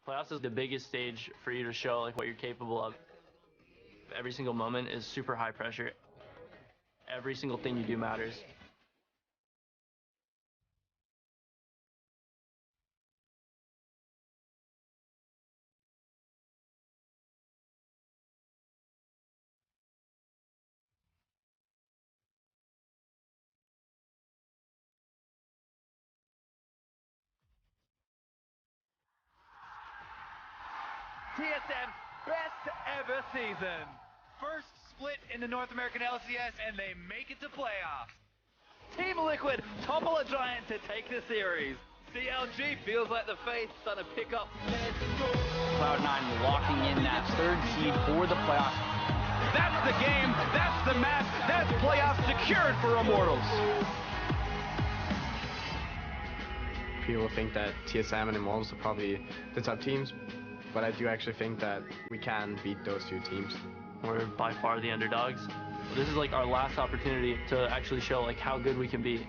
Playoffs is the biggest stage for you to show like what you're capable of. Every single moment is super high pressure. Every single thing you do matters. TSM's best ever season. First split in the North American LCS, and they make it to playoffs. Team Liquid topple a giant to take the series. CLG feels like the faith's starting to pick up. Cloud9 locking in that third seed for the playoffs. That's the game, that's the match, that's playoffs secured for Immortals. People think that TSM and Immortals are probably the top teams, but I do actually think that we can beat those two teams. We're by far the underdogs. This is like our last opportunity to actually show like how good we can be.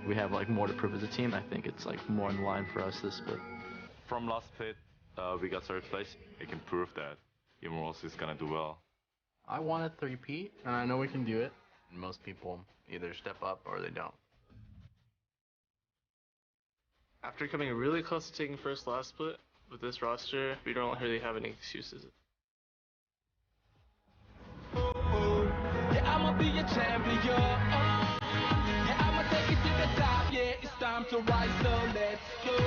We have like more to prove as a team. I think it's like more in line for us this split. From last split, we got third place. It can prove that Immortals is gonna do well. I want a three-peat, and I know we can do it. Most people either step up or they don't. After coming really close to taking first last split, with this roster, we don't really have any excuses. Yeah, I'ma be a champion. Yeah, I'ma take it to the top. Yeah, it's time to rise, so let's go.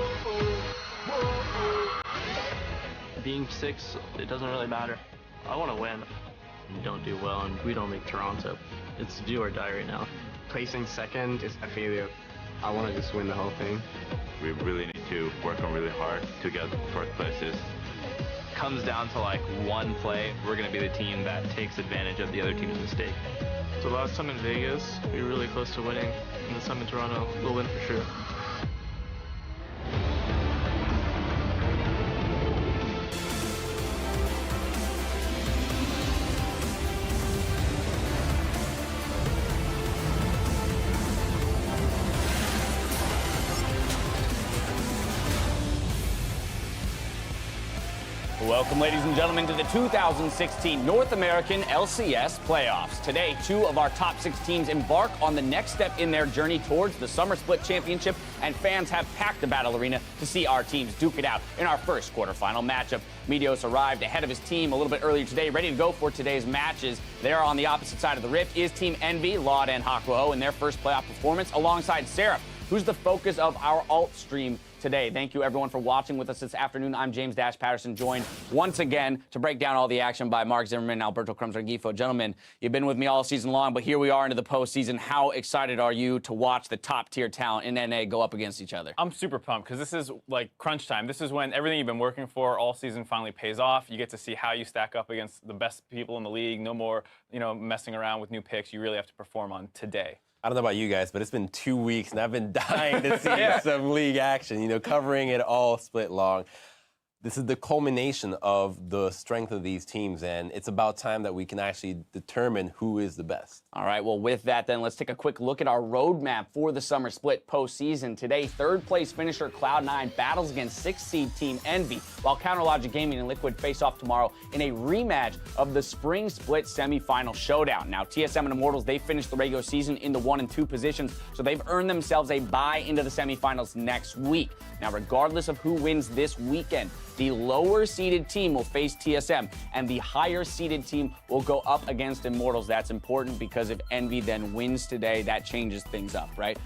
Being 6, it doesn't really matter. I want to win. We don't do well, and we don't make Toronto. It's do or die right now. Placing second is a failure. I want to just win the whole thing. We really need to work on really hard to get first places. Comes down to like one play, we're going to be the team that takes advantage of the other team's mistake. So last time in Vegas, we were really close to winning, and this time in Toronto, we'll win for sure. Welcome, ladies and gentlemen, to the 2016 North American LCS playoffs. Today, 2 of our top 6 teams embark on the next step in their journey towards the Summer Split Championship, and fans have packed the Battle Arena to see our teams duke it out in our first quarterfinal matchup. EnVyUs arrived ahead of his team a little bit earlier today, ready to go for today's matches. There on the opposite side of the rift is Team EnVy, Laud, and Hakuho in their first playoff performance alongside Seraph, who's the focus of our alt stream today. Thank you, everyone, for watching with us this afternoon. I'm James Dash Patterson, joined once again to break down all the action by Mark Zimmerman and Alberto Crumsargifo. Gentlemen, you've been with me all season long, but here we are into the postseason. How excited are you to watch the top-tier talent in NA go up against each other? I'm super pumped because this is like crunch time. This is when everything you've been working for all season finally pays off. You get to see how you stack up against the best people in the league. No more, messing around with new picks. You really have to perform on today. I don't know about you guys, but it's been 2 weeks, and I've been dying to see some league action, covering it all split long. This is the culmination of the strength of these teams, and it's about time that we can actually determine who is the best. All right, well, with that, then, let's take a quick look at our roadmap for the Summer Split postseason. Today, third-place finisher Cloud9 battles against 6th seed Team EnVy, while Counterlogic Gaming and Liquid face off tomorrow in a rematch of the Spring Split semifinal showdown. Now, TSM and Immortals, they finished the regular season in the 1 and 2 positions, so they've earned themselves a bye into the semifinals next week. Now, regardless of who wins this weekend, the lower-seeded team will face TSM, and the higher-seeded team will go up against Immortals. That's important because if EnVy then wins today, that changes things up, right?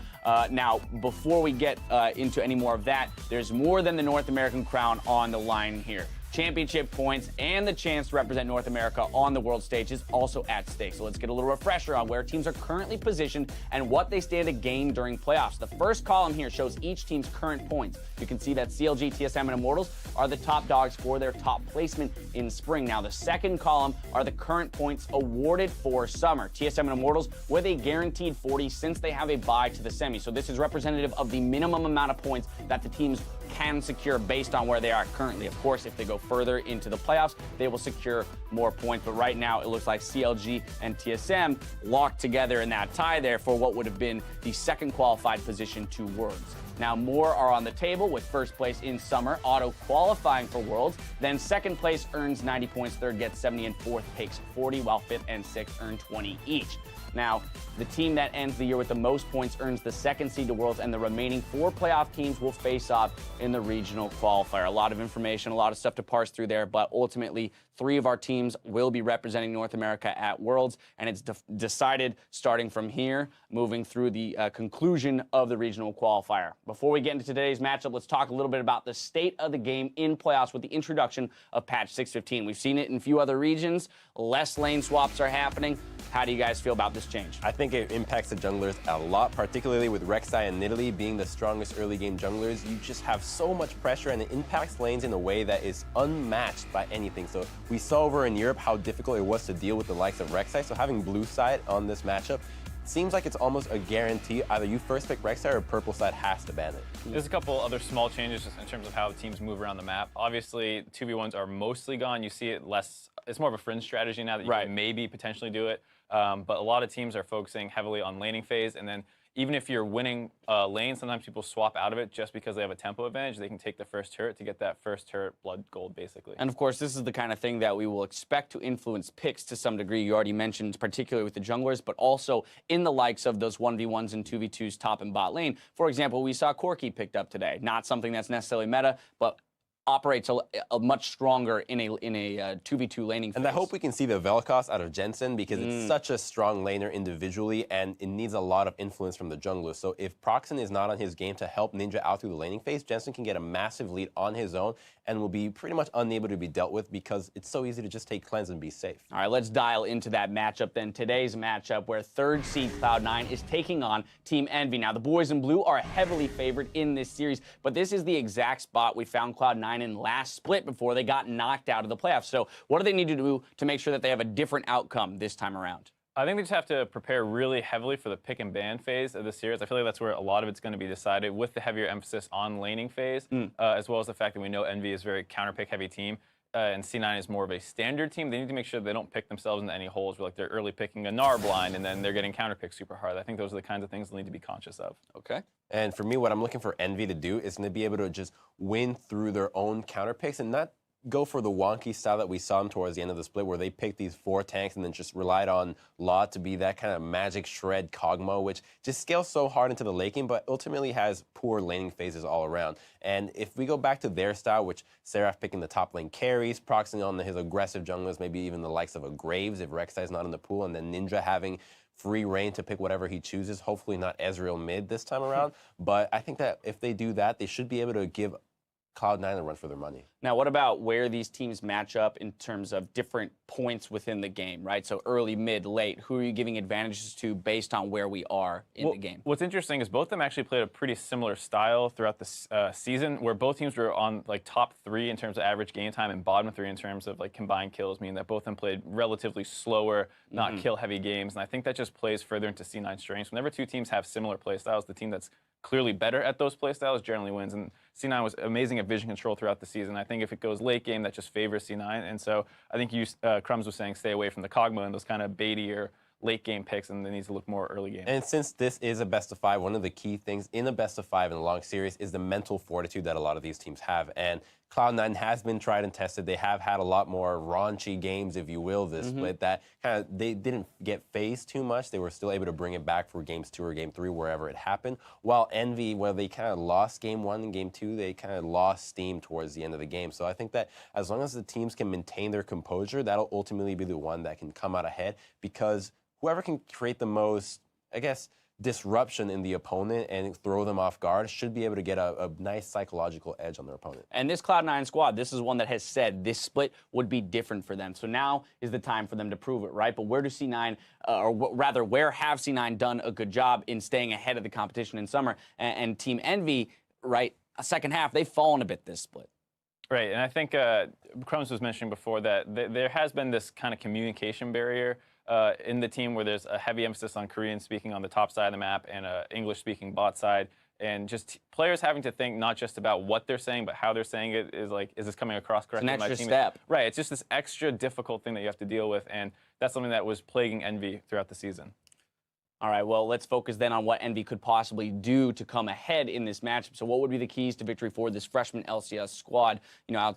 Now, before we get into any more of that, there's more than the North American crown on the line here. Championship points and the chance to represent North America on the world stage is also at stake. So let's get a little refresher on where teams are currently positioned and what they stand to gain during playoffs. The first column here shows each team's current points. You can see that CLG, TSM, and Immortals are the top dogs for their top placement in spring. Now, the second column are the current points awarded for summer. TSM and Immortals with a guaranteed 40 since they have a bye to the semi. So this is representative of the minimum amount of points that the teams can secure based on where they are currently. Of course, if they go further into the playoffs, they will secure more points. But right now, it looks like CLG and TSM locked together in that tie there for what would have been the second qualified position to Worlds. Now, more are on the table, with first place in summer auto-qualifying for Worlds. Then second place earns 90 points, third gets 70, and fourth takes 40, while fifth and sixth earn 20 each. Now, the team that ends the year with the most points earns the second seed to Worlds, and the remaining 4 playoff teams will face off in the regional qualifier. A lot of information, a lot of stuff to parse through there, but ultimately, 3 of our teams will be representing North America at Worlds, and it's decided starting from here, moving through the conclusion of the regional qualifier. Before we get into today's matchup, let's talk a little bit about the state of the game in playoffs with the introduction of patch 6.15. We've seen it in a few other regions. Less lane swaps are happening. How do you guys feel about this change? I think it impacts the junglers a lot, particularly with Rek'Sai and Nidalee being the strongest early game junglers. You just have so much pressure, and it impacts lanes in a way that is unmatched by anything. So we saw over in Europe how difficult it was to deal with the likes of Rek'Sai. So having blue side on this matchup seems like it's almost a guarantee. Either you first pick Rek'Sai or purple side has to ban it. There's a couple other small changes just in terms of how the teams move around the map. Obviously, 2v1s are mostly gone. You see it less. It's more of a fringe strategy now that you can maybe potentially do it. But a lot of teams are focusing heavily on laning phase, and then even if you're winning lane, sometimes people swap out of it just because they have a tempo advantage. They can take the first turret to get that first turret blood gold, basically. And of course, this is the kind of thing that we will expect to influence picks to some degree. You already mentioned, particularly with the junglers, but also in the likes of those 1v1s and 2v2s top and bot lane. For example, we saw Corki picked up today. Not something that's necessarily meta, but operates a much stronger in a 2v2 laning phase. And I hope we can see the Vel'Koz out of Jensen, because it's such a strong laner individually, and it needs a lot of influence from the jungler. So if Proxen is not on his game to help Ninja out through the laning phase, Jensen can get a massive lead on his own and will be pretty much unable to be dealt with because it's so easy to just take cleanse and be safe. All right, let's dial into that matchup then. Today's matchup, where third seed Cloud9 is taking on Team EnVy. Now, the boys in blue are heavily favored in this series, but this is the exact spot we found Cloud9 in last split before they got knocked out of the playoffs. So what do they need to do to make sure that they have a different outcome this time around? I think they just have to prepare really heavily for the pick and ban phase of the series. I feel like that's where a lot of it's going to be decided, with the heavier emphasis on laning phase, as well as the fact that we know EnVy is a very counter-pick heavy team, and C9 is more of a standard team. They need to make sure they don't pick themselves into any holes where, like, they're early picking a Gnar blind and then they're getting counter-picked super hard. I think those are the kinds of things they'll need to be conscious of. Okay. And for me, what I'm looking for EnVy to do is to be able to just win through their own counter picks and not go for the wonky style that we saw them towards the end of the split, where they picked these 4 tanks and then just relied on Law to be that kind of magic shred Kog'Maw, which just scales so hard into the late game, but ultimately has poor laning phases all around. And if we go back to their style, which Seraph picking the top lane carries, proxying on his aggressive junglers, maybe even the likes of a Graves if Rek'Sai is not in the pool, and then Ninja having free reign to pick whatever he chooses, hopefully not Ezreal mid this time around. But I think that if they do that, they should be able to give Cloud9 a run for their money. Now, what about where these teams match up in terms of different points within the game, right? So early, mid, late. Who are you giving advantages to based on where we are in the game? What's interesting is both of them actually played a pretty similar style throughout the season, where both teams were on like top 3 in terms of average game time and bottom 3 in terms of like combined kills, meaning that both of them played relatively slower, not kill-heavy games. And I think that just plays further into C9's strengths. Whenever 2 teams have similar play styles, the team that's clearly better at those play styles generally wins. And C9 was amazing at vision control throughout the season. I think if it goes late game, that just favors C9. And so I think Crumbs was saying stay away from the Kog'Maw and those kind of baitier late game picks, and they need to look more early game. And since this is a best of 5, one of the key things in a best of 5 in a long series is the mental fortitude that a lot of these teams have. And Cloud9 has been tried and tested. They have had a lot more raunchy games, if you will, this split, that kind of they didn't get phased too much. They were still able to bring it back for games 2 or game 3, wherever it happened. While EnVy, where they kind of lost game 1 and game 2, they kind of lost steam towards the end of the game. So I think that as long as the teams can maintain their composure, that'll ultimately be the one that can come out ahead, because whoever can create the most, I guess, disruption in the opponent and throw them off guard should be able to get a nice psychological edge on their opponent. And this Cloud9 squad, this is one that has said this split would be different for them. So now is the time for them to prove it, right? But where do C9, rather, where have C9 done a good job in staying ahead of the competition in summer? And Team EnVy, right, a second half, they've fallen a bit this split. Right, and I think Crumbs was mentioning before that there has been this kind of communication barrier in the team, where there's a heavy emphasis on Korean speaking on the top side of the map and English speaking bot side, and just players having to think not just about what they're saying, but how they're saying it. Is like, is this coming across correctly? It's an extra step. Right, it's just this extra difficult thing that you have to deal with, and that's something that was plaguing EnVy throughout the season. All right, well, let's focus then on what EnVy could possibly do to come ahead in this matchup. So what would be the keys to victory for this freshman LCS squad? You know,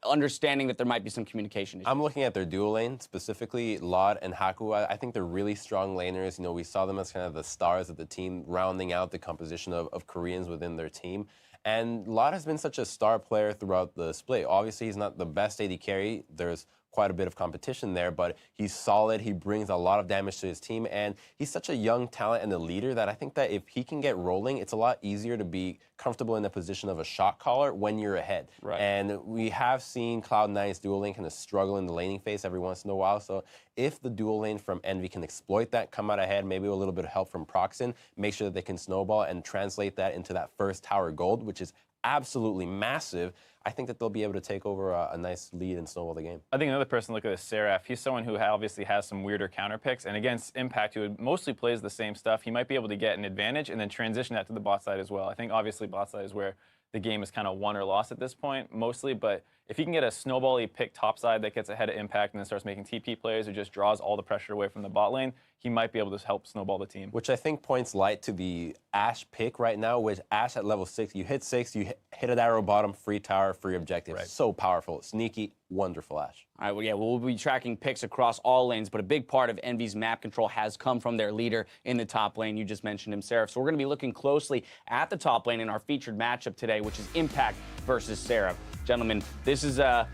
understanding that there might be some communication issues. I'm looking at their dual lane, specifically Lod and Haku. I think they're really strong laners. You know, we saw them as kind of the stars of the team, rounding out the composition of Koreans within their team. And Lod has been such a star player throughout the split. Obviously, he's not the best AD carry. There's quite a bit of competition there, but he's solid. He brings a lot of damage to his team, and he's such a young talent and a leader that I think that if he can get rolling, it's a lot easier to be comfortable in the position of a shot caller when you're ahead. Right. And we have seen Cloud9's dual lane kind of struggle in the laning phase every once in a while. So if the dual lane from EnVy can exploit that, come out ahead, maybe with a little bit of help from Proxen, make sure that they can snowball and translate that into that first tower gold, which is absolutely massive, I think that they'll be able to take over a nice lead and snowball the game. I think another person to look at is Seraph. He's someone who obviously has some weirder counter picks, and against Impact, who mostly plays the same stuff, he might be able to get an advantage and then transition that to the bot side as well. I think obviously bot side is where the game is kind of won or lost at this point, mostly, but if he can get a snowball-y pick top side that gets ahead of Impact and then starts making TP plays or just draws all the pressure away from the bot lane, he might be able to help snowball the team. Which I think points light to the Ashe pick right now, which Ashe at level 6, you hit 6, you hit an arrow bottom, free tower, free objective. Right. So powerful, sneaky, wonderful Ashe. All right, well, yeah, we'll be tracking picks across all lanes, but a big part of EnVy's map control has come from their leader in the top lane. You just mentioned him, Seraph. So we're going to be looking closely at the top lane in our featured matchup today, which is Impact versus Seraph. Gentlemen, this is a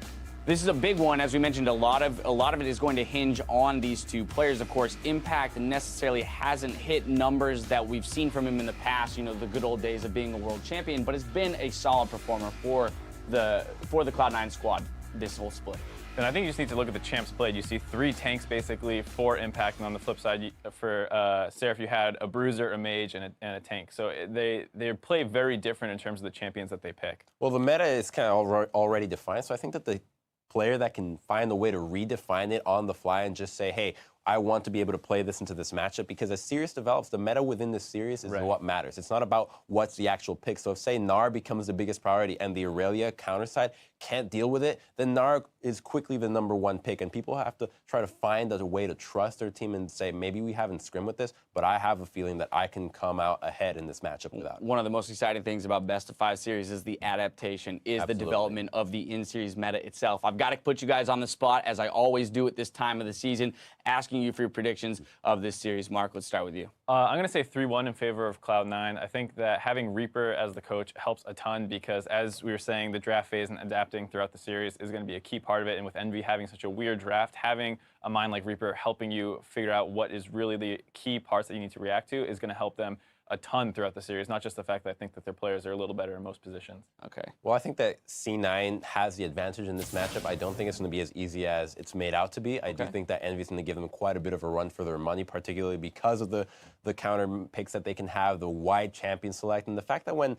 big one. As we mentioned, a lot of it is going to hinge on these two players. Of course, Impact necessarily hasn't hit numbers that we've seen from him in the past, you know, the good old days of being a world champion, but has been a solid performer for the Cloud9 squad this whole split. And I think you just need to look at the champs played. You see 3 tanks basically for Impact, and on the flip side, for Seraph, you had a bruiser, a mage, and a tank. So they play very different in terms of the champions that they pick. Well, the meta is kind of already defined, so I think that the player that can find a way to redefine it on the fly and just say, hey, I want to be able to play this into this matchup, because as series develops, the meta within this series is what matters. It's not about what's the actual pick. So if, say, Gnar becomes the biggest priority and the Aurelia counter side can't deal with it, then Gnar is quickly the #1 pick, and people have to try to find a way to trust their team and say, maybe we haven't scrimmed with this, but I have a feeling that I can come out ahead in this matchup without it. One of the most exciting things about Best of 5 series is the adaptation, the development of the in-series meta itself. I've got to put you guys on the spot, as I always do at this time of the season, asking you for your predictions of this series. Mark, let's start with you. I'm going to say 3-1 in favor of Cloud9. I think that having Reaper as the coach helps a ton, because as we were saying, the draft phase and adapting throughout the series is going to be a key part of it. And with EnVy having such a weird draft, having a mind like Reaper helping you figure out what is really the key parts that you need to react to is going to help them a ton throughout the series, not just the fact that I think that their players are a little better in most positions. Okay. Well, I think that C9 has the advantage in this matchup. I don't think it's going to be as easy as it's made out to be. I do think that EnVy's going to give them quite a bit of a run for their money, particularly because of the counter picks that they can have, the wide champion select, and the fact that when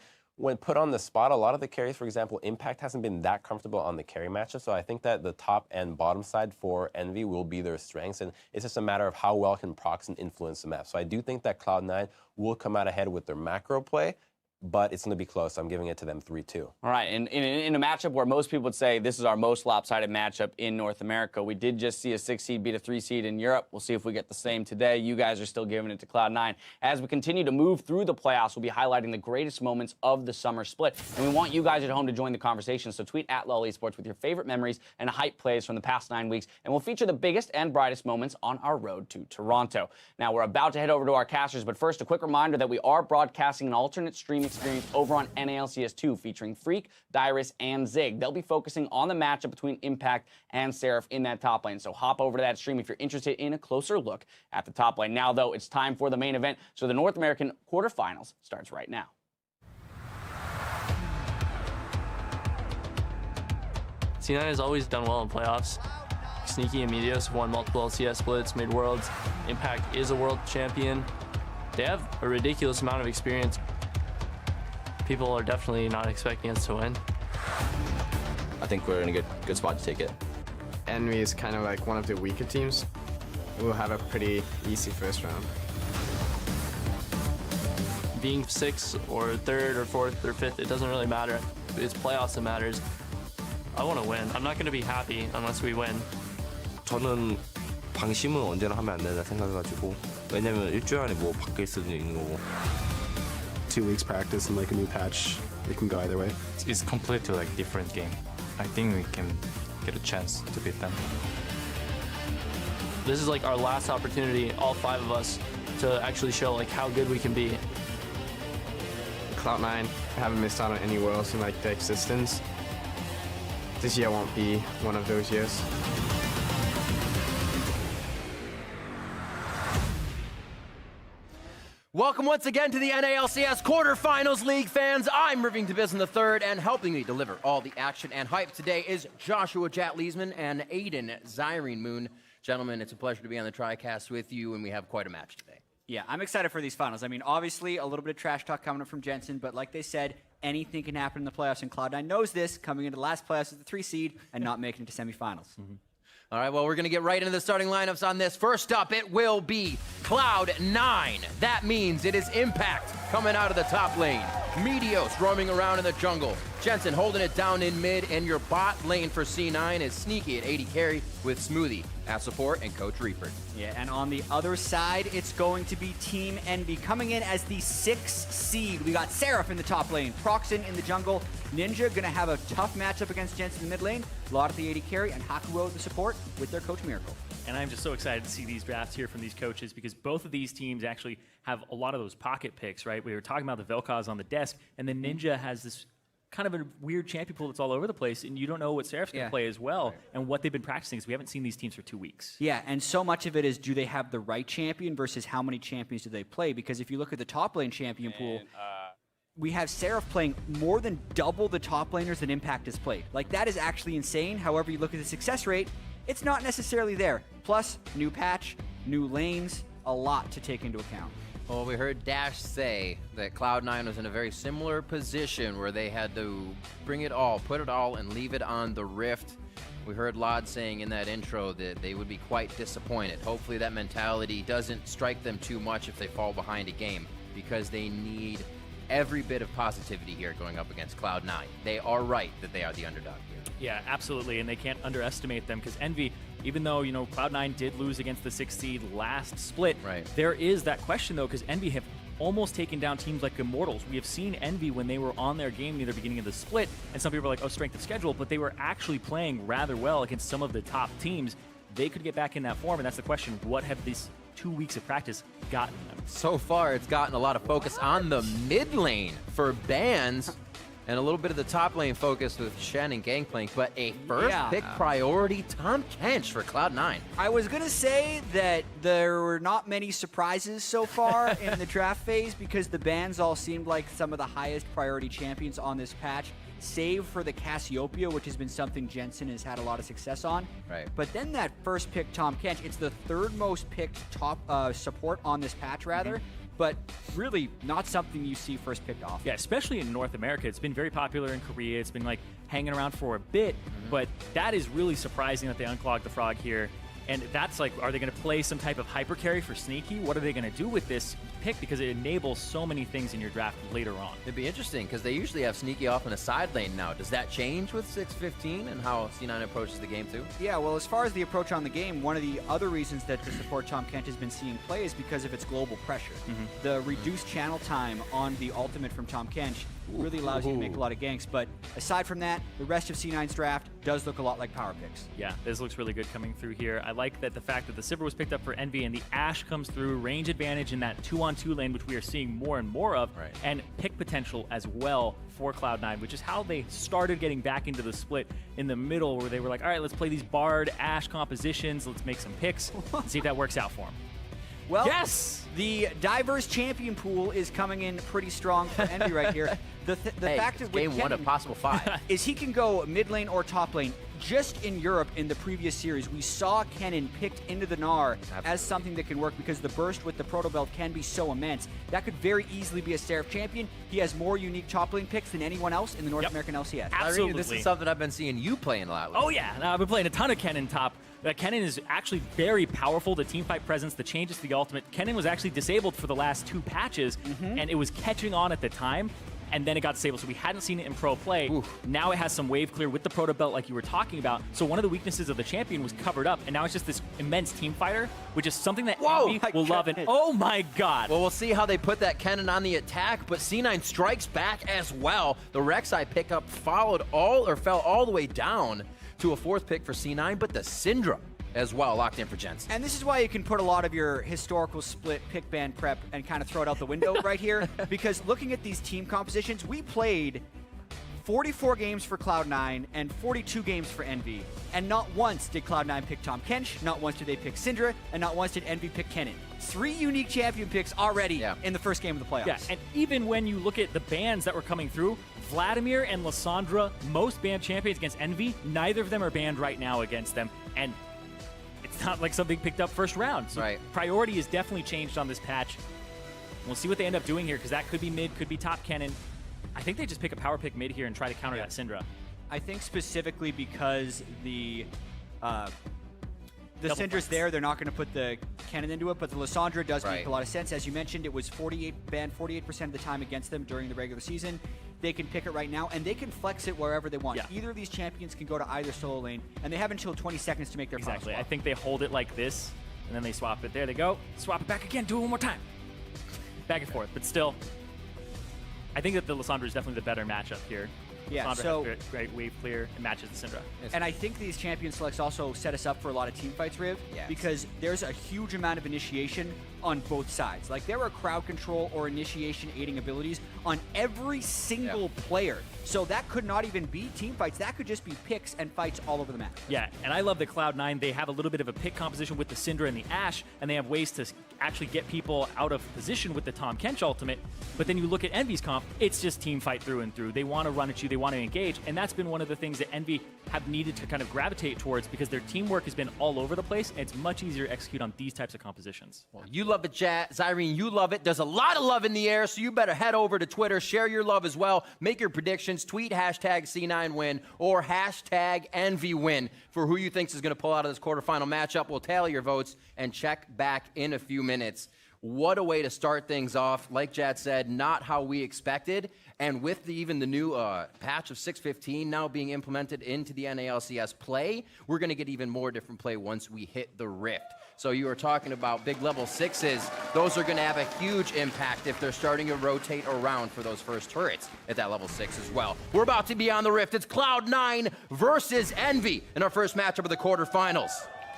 put on the spot, a lot of the carries, for example, Impact hasn't been that comfortable on the carry matchup. So I think that the top and bottom side for EnVy will be their strengths, and it's just a matter of how well can Proxen influence the map. So I do think that Cloud9 will come out ahead with their macro play, but it's going to be close. I'm giving it to them 3-2. All right, and in a matchup where most people would say this is our most lopsided matchup in North America, we did just see a 6 seed beat a 3 seed in Europe. We'll see if we get the same today. You guys are still giving it to Cloud9. As we continue to move through the playoffs, we'll be highlighting the greatest moments of the summer split. And we want you guys at home to join the conversation, so tweet at LOL Esports with your favorite memories and hype plays from the past 9 weeks, and we'll feature the biggest and brightest moments on our road to Toronto. Now, we're about to head over to our casters, but first, a quick reminder that we are broadcasting an alternate stream experience over on NALCS 2 featuring Freak, Dyrus, and Zig. They'll be focusing on the matchup between Impact and Seraph in that top lane. So hop over to that stream if you're interested in a closer look at the top lane. Now, though, it's time for the main event. So the North American quarterfinals starts right now. C9 has always done well in playoffs. Sneaky and EnVyUs have won multiple LCS splits, made worlds. Impact is a world champion. They have a ridiculous amount of experience. People are definitely not expecting us to win. I think we're in a good spot to take it. EnVy is kind of like one of the weaker teams. We'll have a pretty easy first round. Being 6th or 3rd or 4th or 5th, it doesn't really matter. It's playoffs that matters. I want to win. I'm not going to be happy unless we win. 저는 방심은 언제나 하면 안 된다 생각해가지고 왜냐면 일주일 안에 뭐 바뀔 수도 있는 거고. 2 weeks practice and like a new patch, it can go either way. It's completely like different game. I think we can get a chance to beat them. This is like our last opportunity, all 5 of us, to actually show like how good we can be. Cloud9, I haven't missed out on any worlds in like their existence. This year won't be one of those years. Welcome once again to the NALCS quarterfinals, League fans. I'm Irving DeBisson III, and helping me deliver all the action and hype today is Joshua Jat-Leesman and Aiden Zyrene Moon. Gentlemen, it's a pleasure to be on the TriCast with you, and we have quite a match today. Yeah, I'm excited for these finals. I mean, obviously, a little bit of trash talk coming up from Jensen, but like they said, anything can happen in the playoffs, and Cloud9 knows this, coming into the last playoffs as the 3 seed and not making it to semifinals. All right, well, we're going to get right into the starting lineups on this. First up, it will be Cloud9. That means it is Impact coming out of the top lane. Meteos roaming around in the jungle. Jensen holding it down in mid, and your bot lane for C9 is Sneaky at 80 carry with Smoothie at support and Coach Reaper. Yeah, and on the other side, it's going to be Team EnVy coming in as the 6th seed. We got Seraph in the top lane, Proxen in the jungle, Ninja gonna have a tough matchup against Jensen in the mid lane, Lot at the 80 carry, and Hakuo the support with their Coach Miracle. And I'm just so excited to see these drafts here from these coaches because both of these teams actually have a lot of those pocket picks, right? We were talking about the Vel'Koz on the desk, and then Ninja has this kind of a weird champion pool that's all over the place, and you don't know what Seraph's going to play as well, and what they've been practicing, because we haven't seen these teams for 2 weeks. Yeah, and so much of it is, do they have the right champion versus how many champions do they play? Because if you look at the top lane champion pool, we have Seraph playing more than double the top laners that Impact has played. Like, that is actually insane. However, you look at the success rate, it's not necessarily there. Plus, new patch, new lanes, a lot to take into account. Well, we heard Dash say that Cloud9 was in a very similar position where they had to bring it all, put it all, and leave it on the Rift. We heard Lod saying in that intro that they would be quite disappointed. Hopefully that mentality doesn't strike them too much if they fall behind a game, because they need every bit of positivity here going up against Cloud9. They are right that they are the underdog here. Yeah, absolutely, and they can't underestimate them because EnVy, even though, you know, Cloud9 did lose against the 6th seed last split, there is that question, though, because EnVy have almost taken down teams like Immortals. We have seen EnVy when they were on their game near the beginning of the split, and some people are like, oh, strength of schedule, but they were actually playing rather well against some of the top teams. They could get back in that form, and that's the question. What have these 2 weeks of practice gotten them? So far, it's gotten a lot of focus on the mid lane for bans, and a little bit of the top lane focus with Shen and Gangplank, but a first pick priority, Tahm Kench for Cloud9. I was going to say that there were not many surprises so far in the draft phase because the bans all seemed like some of the highest priority champions on this patch, save for the Cassiopeia, which has been something Jensen has had a lot of success on. Right. But then that first pick, Tahm Kench, it's the 3rd most picked top support on this patch, rather. But really not something you see first picked off. Yeah, especially in North America. It's been very popular in Korea. It's been like hanging around for a bit, but that is really surprising that they unclogged the frog here. And that's like, are they going to play some type of hyper carry for Sneaky? What are they going to do with this pick? Because it enables so many things in your draft later on. It'd be interesting because they usually have Sneaky off in a side lane now. Does that change with 6:15 and how C9 approaches the game too? Yeah, well, as far as the approach on the game, one of the other reasons that the support Tahm Kench has been seeing play is because of its global pressure. The reduced channel time on the ultimate from Tahm Kench really allows you to make a lot of ganks. But aside from that, the rest of C9's draft does look a lot like power picks. Yeah, this looks really good coming through here. I like that the fact that the Sivir was picked up for EnVy and the Ashe comes through, range advantage in that 2-on-2 lane, which we are seeing more and more of, and pick potential as well for Cloud9, which is how they started getting back into the split in the middle, where they were like, all right, let's play these Bard, Ashe compositions, let's make some picks, and see if that works out for them. Well, yes, the diverse champion pool is coming in pretty strong for EnVy right here. The fact is, with game one of possible 5 is he can go mid lane or top lane. Just in Europe, in the previous series, we saw Kennen picked into the Gnar as something that can work because the burst with the Proto Belt can be so immense. That could very easily be a Seraph champion. He has more unique top lane picks than anyone else in the North American LCS. Absolutely. This is something I've been seeing you playing a lot with. Oh yeah, I've been playing a ton of Kennen top. Kennen is actually very powerful. The teamfight presence, the changes to the ultimate. Kennen was actually disabled for the last 2 patches, and it was catching on at the time. and then it got disabled. So we hadn't seen it in pro play. Now it has some wave clear with the proto belt like you were talking about. So one of the weaknesses of the champion was covered up, and now it's just this immense team fighter, which is something that EnVy will love. And oh my god. Well, we'll see how they put that cannon on the attack, but C9 strikes back as well. The Rek'Sai pickup fell all the way down to a 4th pick for C9, but the Syndra as well locked in for Jensen. And this is why you can put a lot of your historical split pick ban prep and kind of throw it out the window right here, because looking at these team compositions, we played 44 games for Cloud9 and 42 games for EnVy, and not once did Cloud9 pick Tahm Kench, not once did they pick Syndra, and not once did EnVy pick Kennen. 3 unique champion picks already in the first game of the playoffs. Yeah, and even when you look at the bans that were coming through, Vladimir and Lissandra, most banned champions against EnVy, neither of them are banned right now against them, and it's not like something picked up first round. So priority is definitely changed on this patch. We'll see what they end up doing here, because that could be mid, could be top Kennen. I think they just pick a power pick mid here and try to counter that Syndra. I think specifically because the Syndra's there, they're not going to put the Kennen into it, but the Lissandra does make a lot of sense. As you mentioned, it was banned 48% of the time against them during the regular season. They can pick it right now, and they can flex it wherever they want. Either of these champions can go to either solo lane, and they have until 20 seconds to make their final swap. I think they hold it like this, and then they swap it. There they go. Swap it back again. Do it one more time. Back and forth, but still, I think that the Lissandra is definitely the better matchup here. Yeah, Lissandra so has great wave clear and matches the Syndra. And I think these champion selects also set us up for a lot of team fights, Riv, because there's a huge amount of initiation on both sides. Like, there are crowd control or initiation aiding abilities on every single player. So that could not even be team fights. That could just be picks and fights all over the map. Yeah, and I love the Cloud9. They have a little bit of a pick composition with the Syndra and the Ashe, and they have ways to actually get people out of position with the Tahm Kench ultimate. But then you look at EnVy's comp, it's just team fight through and through. They want to run at you, they want to engage, and that's been one of the things that EnVy have needed to kind of gravitate towards, because their teamwork has been all over the place, and it's much easier to execute on these types of compositions. Well, you love it, chat. Zyrene, you love it. There's a lot of love in the air, so you better head over to Twitter, share your love as well, make your predictions, tweet hashtag C9win or hashtag EnVyWin for who you think is going to pull out of this quarterfinal matchup. We'll tally your votes and check back in a few minutes. What a way to start things off. Like Jad said, not how we expected. And with even the new patch of 6.15 now being implemented into the NALCS play, we're going to get even more different play once we hit the Rift. So you were talking about big level 6s. Those are going to have a huge impact if they're starting to rotate around for those first turrets at that level 6 as well. We're about to be on the Rift. It's Cloud9 versus EnVy in our first matchup of the quarterfinals.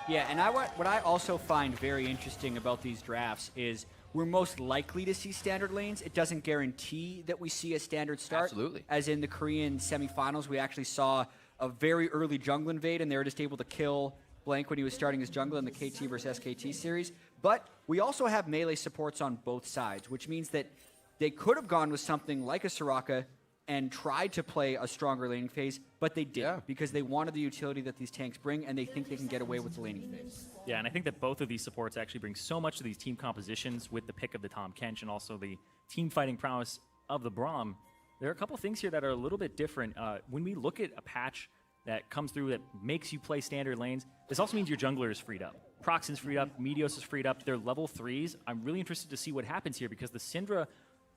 Yeah, and what I also find very interesting about these drafts is we're most likely to see standard lanes. It doesn't guarantee that we see a standard start. Absolutely. As in the Korean semifinals, we actually saw a very early jungle invade, and they were just able to kill Blank when he was starting his jungle in the KT versus SKT series. But we also have melee supports on both sides, which means that they could have gone with something like a Soraka and tried to play a stronger laning phase, but they didn't because they wanted the utility that these tanks bring, and they think they can get away with the laning phase. Yeah, and I think that both of these supports actually bring so much to these team compositions with the pick of the Tahm Kench and also the team fighting prowess of the Braum. There are a couple things here that are a little bit different. When we look at a patch that comes through that makes you play standard lanes, this also means your jungler is freed up. Proxin's freed up, EnVyUs is freed up, they're level 3s. I'm really interested to see what happens here because the Syndra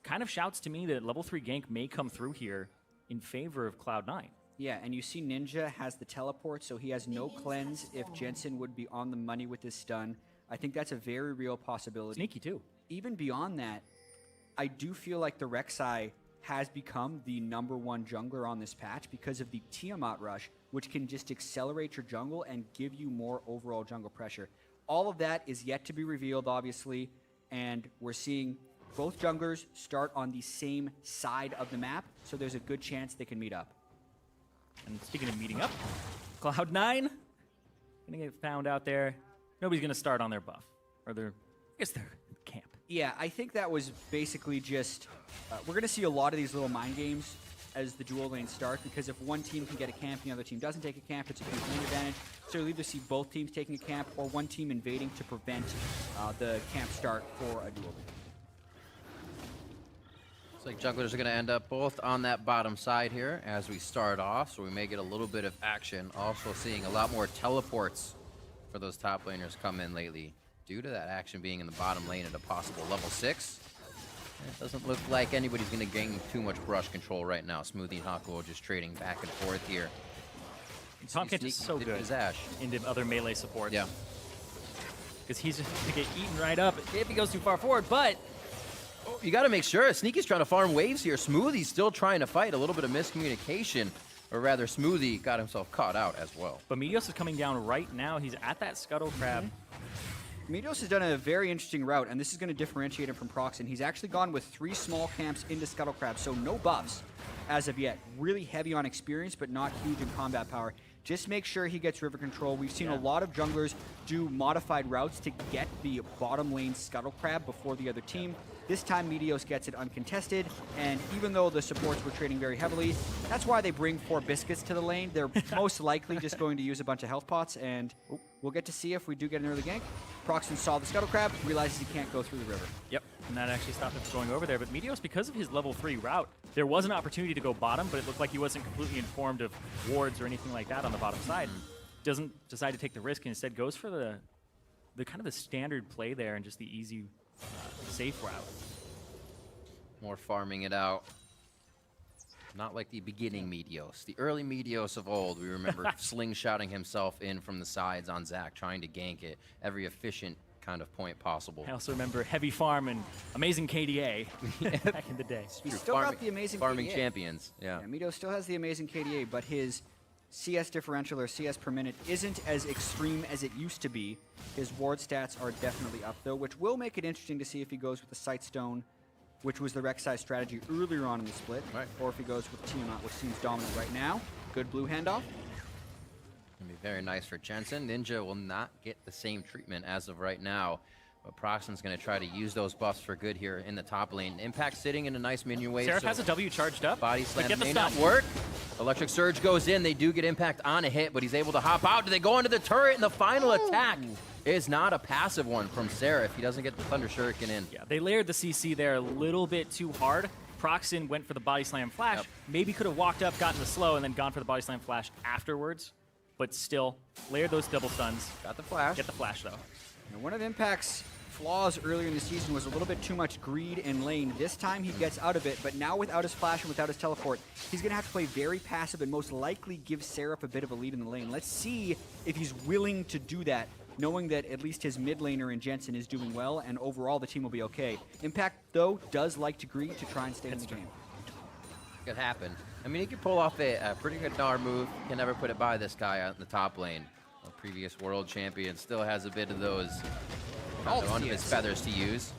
kind of shouts to me that level 3 gank may come through here in favor of Cloud9. Yeah, and you see Ninja has the teleport, so he has no cleanse if Jensen would be on the money with his stun. I think that's a very real possibility. Sneaky too. Even beyond that, I do feel like the Rek'Sai has become the #1 jungler on this patch because of the Tiamat rush, which can just accelerate your jungle and give you more overall jungle pressure. All of that is yet to be revealed, obviously, and we're seeing both junglers start on the same side of the map, so there's a good chance they can meet up. And speaking of meeting up, Cloud9 gonna get found out there. Nobody's gonna start on their buff, or I guess their camp. Yeah, I think that was basically just, we're gonna see a lot of these little mind games as the dual lanes start, because if one team can get a camp and the other team doesn't take a camp, it's a huge lane advantage. So you'll either see both teams taking a camp or one team invading to prevent the camp start for a dual lane. Looks like junglers are going to end up both on that bottom side here as we start off, so we may get a little bit of action. Also seeing a lot more teleports for those top laners come in lately due to that action being in the bottom lane at a possible level 6. It doesn't look like anybody's going to gain too much brush control right now. Smoothie and Hakuo just trading back and forth here. Tomcat is so good into other melee supports. Yeah. Because he's just going to get eaten right up if he goes too far forward, but... Oh, you got to make sure. Sneaky's trying to farm waves here. Smoothie's still trying to fight. A little bit of miscommunication. Or rather, Smoothie got himself caught out as well. But EnVyUs is coming down right now. He's at that Scuttle Crab. EnVyUs has done a very interesting route, and this is going to differentiate him from Proxen. He's actually gone with 3 small camps into Scuttle Crab, so no buffs as of yet. Really heavy on experience, but not huge in combat power. Just make sure he gets river control. We've seen a lot of junglers do modified routes to get the bottom lane Scuttle Crab before the other team. This time, EnVyUs gets it uncontested, and even though the supports were trading very heavily, that's why they bring 4 biscuits to the lane. They're most likely just going to use a bunch of health pots, and we'll get to see if we do get an early gank. Proxen saw the Scuttle Crab, realizes he can't go through the river. Yep, and that actually stopped him from going over there. But EnVyUs, because of his level 3 route, there was an opportunity to go bottom, but it looked like he wasn't completely informed of wards or anything like that on the bottom side. Doesn't decide to take the risk and instead goes for the kind of the standard play there and just the easy, safe route. More farming it out. Not like the beginning EnVyUs. The early EnVyUs of old, we remember slingshotting himself in from the sides on Zac, trying to gank it every efficient kind of point possible. I also remember heavy farm and amazing KDA back in the day. He's still got the amazing farming KDA. champions. Yeah. EnVyUs still has the amazing KDA, but his CS differential or CS per minute isn't as extreme as it used to be. His ward stats are definitely up though, which will make it interesting to see if he goes with the Sightstone, which was the Rek'Sai strategy earlier on in the split, or if he goes with Tiamat, which seems dominant right now. Good blue handoff. Gonna be very nice for Jensen. Ninja will not get the same treatment as of right now, but Proxen's gonna try to use those buffs for good here in the top lane. Impact sitting in a nice minion wave. Seraph has a W charged up. Body slam may not work. Electric Surge goes in. They do get Impact on a hit, but he's able to hop out. Do they go into the turret? And the final attack is not a passive one from Seraph. He doesn't get the Thunder Shuriken in. Yeah, they layered the CC there a little bit too hard. Proxen went for the body slam flash. Yep. Maybe could have walked up, gotten the slow, and then gone for the body slam flash afterwards. But still, layered those double stuns. Got the flash. Get the flash, though. Now, one of Impact's flaws earlier in the season was a little bit too much greed in lane. This time he gets out of it, but now without his flash and without his teleport, he's going to have to play very passive and most likely give Seraph a bit of a lead in the lane. Let's see if he's willing to do that, knowing that at least his mid laner in Jensen is doing well, and overall the team will be okay. Impact, though, does like to greed to try and stay in the game. Could happen. I mean, he could pull off a pretty good Gnar move. Can never put it by this guy out in the top lane. A previous world champion still has a bit of those on his feathers to use.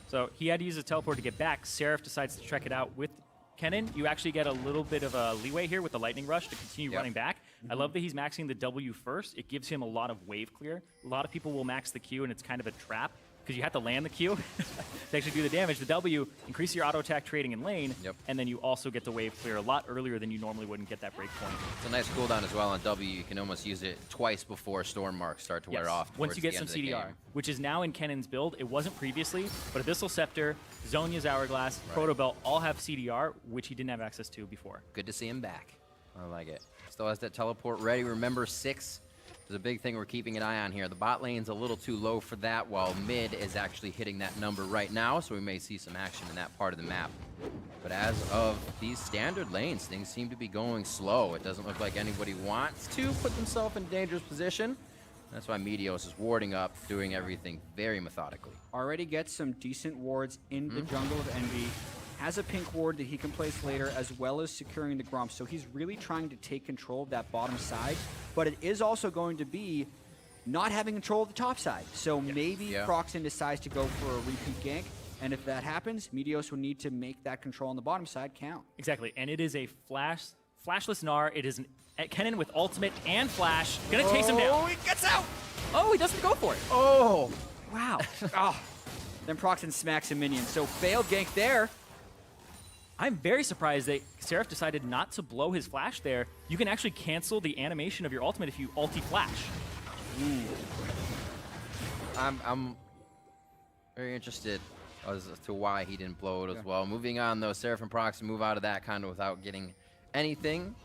So he had to use a teleport to get back. Seraph decides to trek it out with Kennen. You actually get a little bit of a leeway here with the Lightning Rush to continue running back. I love that he's maxing the W first. It gives him a lot of wave clear. A lot of people will max the Q, and it's kind of a trap because you have to land the Q to actually do the damage. The W increases your auto attack trading in lane, and then you also get the wave clear a lot earlier than you normally would and get that break point. It's a nice cooldown as well on W. You can almost use it twice before storm marks start to wear off. Once you get some CDR, which is now in Kennen's build. It wasn't previously, but Abyssal Scepter, Zhonya's Hourglass, Proto Belt all have CDR, which he didn't have access to before. Good to see him back. I like it. Still has that teleport ready. Remember, 6 is a big thing we're keeping an eye on here. The bot lane's a little too low for that, while mid is actually hitting that number right now, so we may see some action in that part of the map. But as of these standard lanes, things seem to be going slow. It doesn't look like anybody wants to put themselves in a dangerous position. That's why EnVyUs is warding up, doing everything very methodically. Already gets some decent wards in the jungle of Envy. Has a pink ward that he can place later, as well as securing the Grump. So he's really trying to take control of that bottom side. But it is also going to be not having control of the top side. So maybe Proxen decides to go for a repeat gank. And if that happens, EnVyUs will need to make that control on the bottom side count. Exactly. And it is a flashless Gnar. It is an Kennen with ultimate and flash. Gonna chase him down. Oh, he gets out! Oh, he doesn't go for it. Oh, wow. Then Proxen smacks a minion. So failed gank there. I'm very surprised that Seraph decided not to blow his flash there. You can actually cancel the animation of your ultimate if you ulti flash. I'm very interested as to why he didn't blow it as well. Moving on though, Seraph and Proxen move out of that kind of without getting anything.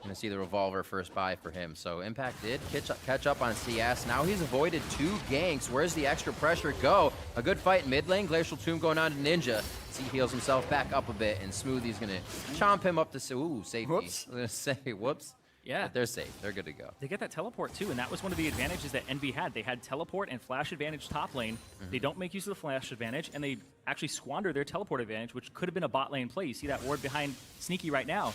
Gonna see the revolver first buy for him. So Impact did catch up on CS. Now he's avoided 2 ganks. Where's the extra pressure go? A good fight in mid lane. Glacial Tomb going on to Ninja. He heals himself back up a bit, and Smoothie's gonna chomp him up to safety. Whoops. I was gonna say whoops. Yeah. But they're safe. They're good to go. They get that teleport too, and that was one of the advantages that EnVy had. They had teleport and flash advantage top lane. They don't make use of the flash advantage, and they actually squander their teleport advantage, which could have been a bot lane play. You see that ward behind Sneaky right now.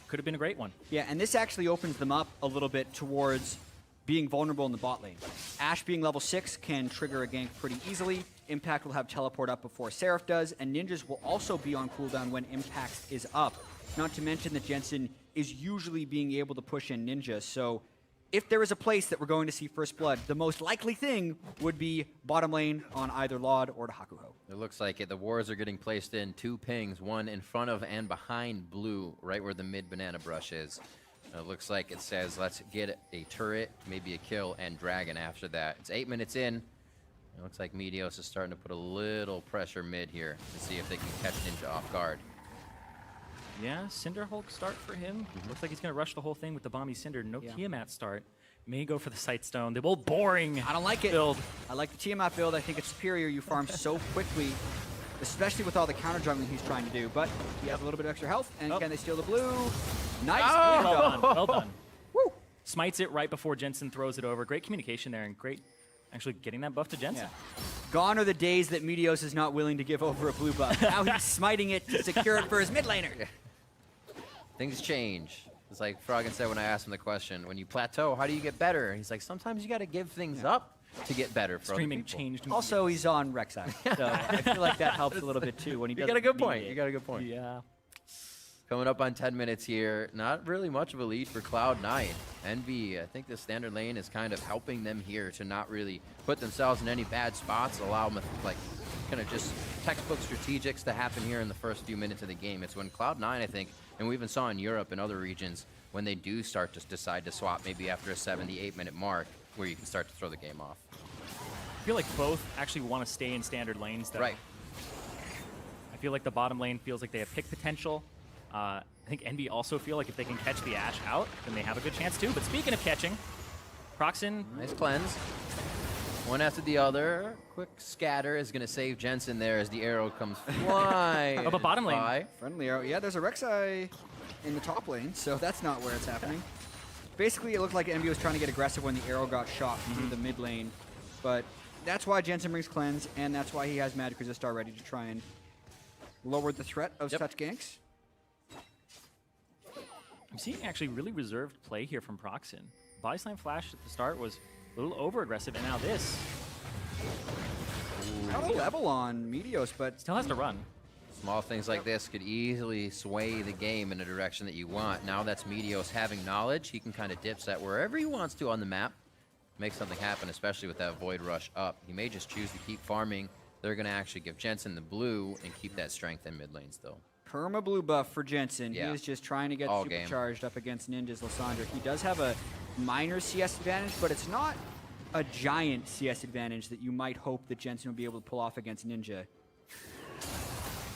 Could have been a great one. Yeah, and this actually opens them up a little bit towards being vulnerable in the bot lane. Ashe being level 6 can trigger a gank pretty easily. Impact will have teleport up before Seraph does, and Ninjas will also be on cooldown when Impact is up. Not to mention that Jensen is usually being able to push in Ninja, so if there is a place that we're going to see First Blood, the most likely thing would be bottom lane on either Laud or Hakuho. It looks like it. The wards are getting placed in 2 pings, one in front of and behind blue, right where the mid banana brush is. It looks like it says, let's get a turret, maybe a kill, and dragon after that. It's 8 minutes in. It looks like EnVyUs is starting to put a little pressure mid here to see if they can catch Ninja off guard. Yeah, Cinder Hulk start for him. Looks like he's going to rush the whole thing with the Bomby Cinder. No Tiamat start. May go for the Sightstone. They're both boring. I don't like it. Build. I like the Tiamat build. I think it's superior. You farm so quickly, especially with all the counter jungling he's trying to do. But he has a little bit of extra health, and can they steal the blue? Nice. Oh! Well done. Well done. Woo! Smites it right before Jensen throws it over. Great communication there, and great actually getting that buff to Jensen. Yeah. Gone are the days that EnVyUs is not willing to give over a blue buff. Now he's smiting it to secure it for his mid laner. Yeah. Things change. It's like Froggen said when I asked him the question, when you plateau, how do you get better? And he's like, sometimes you got to give things up to get better for Streaming other people. changed. Also, he's on Rek'Sai, so I feel like that helps a little bit too. When he You got a good point. You got a good point. Yeah. Coming up on 10 minutes here, not really much of a lead for Cloud9. EnVy, I think the standard lane is kind of helping them here to not really put themselves in any bad spots, allow them like kind of just textbook strategics to happen here in the first few minutes of the game. It's when Cloud9, I think, and we even saw in Europe and other regions, when they do start to decide to swap maybe after a 78-minute mark, where you can start to throw the game off. I feel like both actually want to stay in standard lanes, though. Right. I feel like the bottom lane feels like they have pick potential. I think EnVy also feel like if they can catch the Ashe out, then they have a good chance too. But speaking of catching, Proxen. Nice cleanse. One after the other. Quick scatter is going to save Jensen there as the arrow comes flying. Oh, but bottom lane. by. Friendly arrow. Yeah, there's a Rek'Sai in the top lane, so that's not where it's happening. Basically, it looked like EnVy was trying to get aggressive when the arrow got shot through the mid lane, but that's why Jensen brings cleanse, and that's why he has Magic Resist already to try and lower the threat of such ganks. I'm seeing actually really reserved play here from Proxen. Body Slam Flash at the start was a little over-aggressive, and now this. Got a level on EnVyUs, but still has to run. Small things like this could easily sway the game in a direction that you want. Now that's EnVyUs having knowledge, he can kind of dip set wherever he wants to on the map. Make something happen, especially with that Void Rush up. He may just choose to keep farming. They're going to actually give Jensen the blue and keep that strength in mid lane still. Perma blue buff for Jensen. Yeah. He is just trying to get All supercharged up against Ninja's Lysandra. He does have a minor CS advantage, but it's not a giant CS advantage that you might hope that Jensen will be able to pull off against Ninja.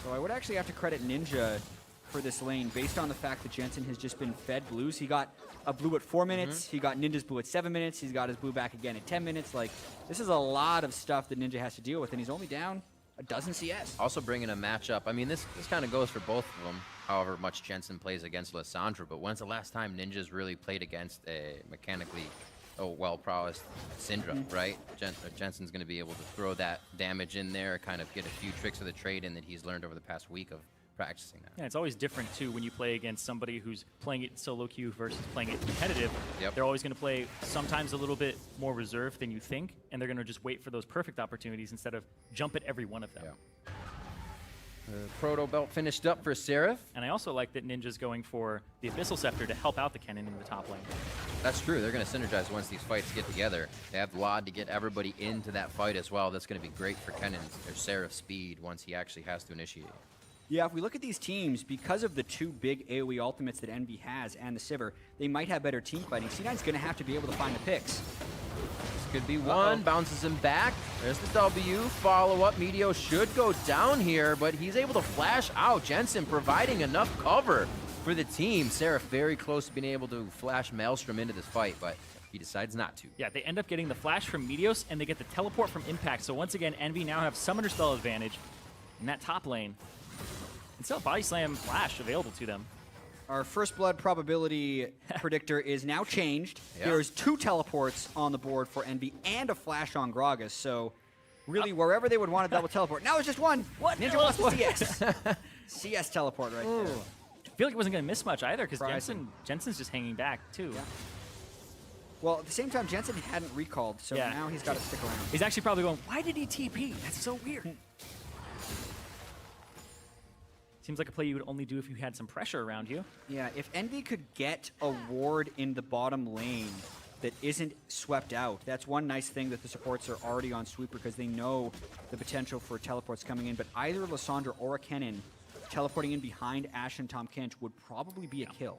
So I would actually have to credit Ninja for this lane based on the fact that Jensen has just been fed blues. He got a blue at 4 minutes. He got Ninja's blue at 7 minutes. He's got his blue back again at 10 minutes. Like, this is a lot of stuff that Ninja has to deal with, and he's only down a dozen CS. Also bringing a matchup. I mean, this kind of goes for both of them, however much Jensen plays against Lysandra, but when's the last time Ninja's really played against a mechanically well-prowessed Syndra, right? Jensen's going to be able to throw that damage in there, kind of get a few tricks of the trade in that he's learned over the past week of practicing that. Yeah, it's always different, too, when you play against somebody who's playing it solo queue versus playing it competitive. Yep. They're always going to play sometimes a little bit more reserved than you think, and they're going to just wait for those perfect opportunities instead of jump at every one of them. Yeah. Proto Belt finished up for Seraph. And I also like that Ninja's going for the Abyssal Scepter to help out the Kennen in the top lane. That's true. They're going to synergize once these fights get together. They have Laud to get everybody into that fight as well. That's going to be great for Kennen's or Seraph's speed once he actually has to initiate. Yeah, if we look at these teams, because of the two big AoE ultimates that EnVy has and the Sivir, they might have better team fighting. C9's going to have to be able to find the picks. This could be one. Bounces him back. There's the W. Follow-up. EnVyUs should go down here, but he's able to flash out. Jensen providing enough cover for the team. Seraph very close to being able to flash Maelstrom into this fight, but he decides not to. Yeah, they end up getting the flash from Meteos, and they get the teleport from Impact. So once again, Envy now have Summoner Spell advantage in that top lane. And still Body Slam flash available to them. Our first blood probability predictor is now changed. Yeah. There's 2 teleports on the board for Envy and a flash on Gragas. So really, wherever they would want a double teleport. Now it's just one. What? Ninja wants the CS. CS teleport right there. I feel like it wasn't going to miss much either because Jensen's just hanging back too. Yeah. Well, at the same time, Jensen hadn't recalled, so now he's got to stick around. He's actually probably going, why did he TP? That's so weird. Seems like a play you would only do if you had some pressure around you. Yeah, if Envy could get a ward in the bottom lane that isn't swept out, that's one nice thing that the supports are already on Sweeper because they know the potential for teleports coming in. But either Lysandra or a Kennen teleporting in behind Ashe and Tom Kent would probably be a kill.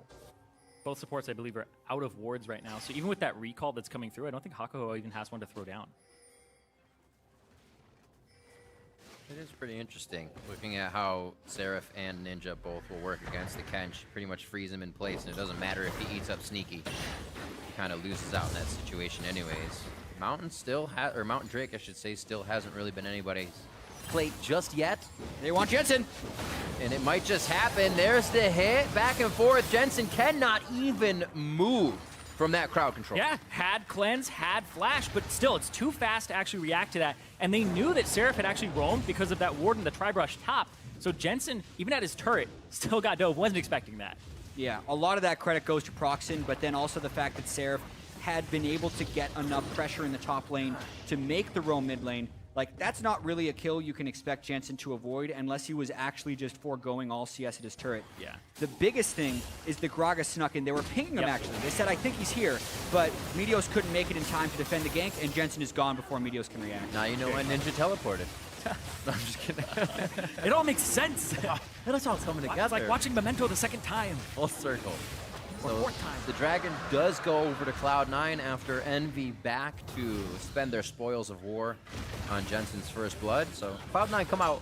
Both supports, I believe, are out of wards right now. So even with that recall that's coming through, I don't think Hakuho even has one to throw down. It is pretty interesting looking at how Seraph and Ninja both will work against the Kench. Pretty much freeze him in place, and it doesn't matter if he eats up Sneaky. He kind of loses out in that situation anyways. Mountain Drake, I should say, still hasn't really been anybody's plate just yet. They want Jensen. And it might just happen. There's the hit, back and forth. Jensen cannot even move from that crowd control. Yeah, had cleanse, had flash, but still, it's too fast to actually react to that. And they knew that Seraph had actually roamed because of that ward in the Tri-Brush top. So Jensen, even at his turret, still got dove. Wasn't expecting that. Yeah, a lot of that credit goes to Proxen, but then also the fact that Seraph had been able to get enough pressure in the top lane to make the roam mid lane. Like, that's not really a kill you can expect Jensen to avoid unless he was actually just foregoing all CS at his turret. Yeah. The biggest thing is the Gragas snuck in. They were pinging him, actually. They said, I think he's here, but Meteos couldn't make it in time to defend the gank, and Jensen is gone before Meteos can react. Now you know when Ninja teleported. No, I'm just kidding. It all makes sense. It's all coming together. It's like watching Memento the second time. Full circle. Or So fourth time. the Dragon does go over to Cloud9 after Envy back to spend their spoils of war on Jensen's first blood. So Cloud9 come out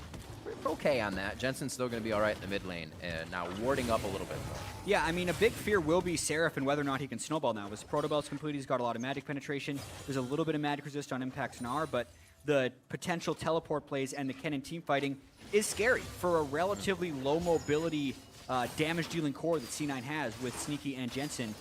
okay on that. Jensen's still going to be all right in the mid lane, and now warding up a little bit more. Yeah, I mean, a big fear will be Seraph and whether or not he can snowball now. His Proto Belt's complete, he's got a lot of magic penetration. There's a little bit of magic resist on Impact Gnar, but the potential teleport plays and the Kennen team fighting is scary for a relatively low mobility damage-dealing core that C9 has with Sneaky and Jensen.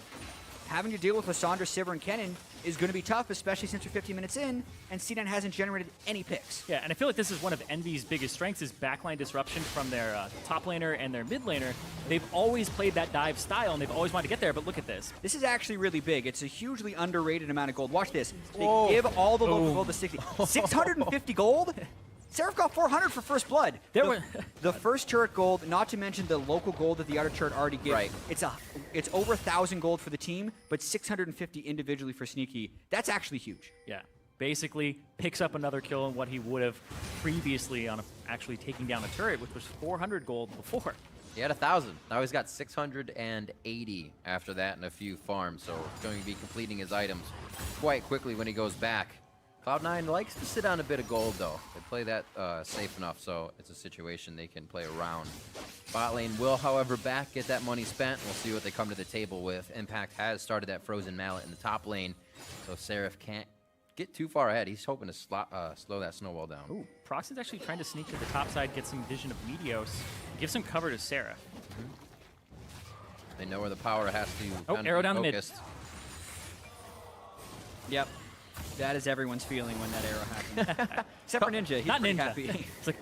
Having to deal with Lysandra, Sivir, and Kennen is going to be tough, especially since we're 15 minutes in, and C9 hasn't generated any picks. Yeah, and I feel like this is one of Envy's biggest strengths is backline disruption from their top laner and their mid laner. They've always played that dive style, and they've always wanted to get there, but look at this. This is actually really big. It's a hugely underrated amount of gold. Watch this. They give all the local gold to 60. 650 gold? Seraph got 400 for first blood. The first turret gold, not to mention the local gold that the other turret already gives. Right. It's over 1,000 gold for the team, but 650 individually for Sneaky. That's actually huge. Yeah. Basically picks up another kill in what he would have previously on actually taking down a turret, which was 400 gold before. He had 1,000. Now he's got 680 after that and a few farms, so he's going to be completing his items quite quickly when he goes back. Cloud9 likes to sit on a bit of gold, though. They play that safe enough, so it's a situation they can play around. Bot lane will, however, get that money spent. We'll see what they come to the table with. Impact has started that Frozen Mallet in the top lane, so Seraph can't get too far ahead. He's hoping to slow that snowball down. Ooh, Proxy's actually trying to sneak to the top side, get some vision of Meteos, give some cover to Seraph. They know where the power has to arrow down focused. the mid. Yep. That is everyone's feeling when that arrow happens. Except for Ninja. He's Not pretty Ninja. happy. It's like,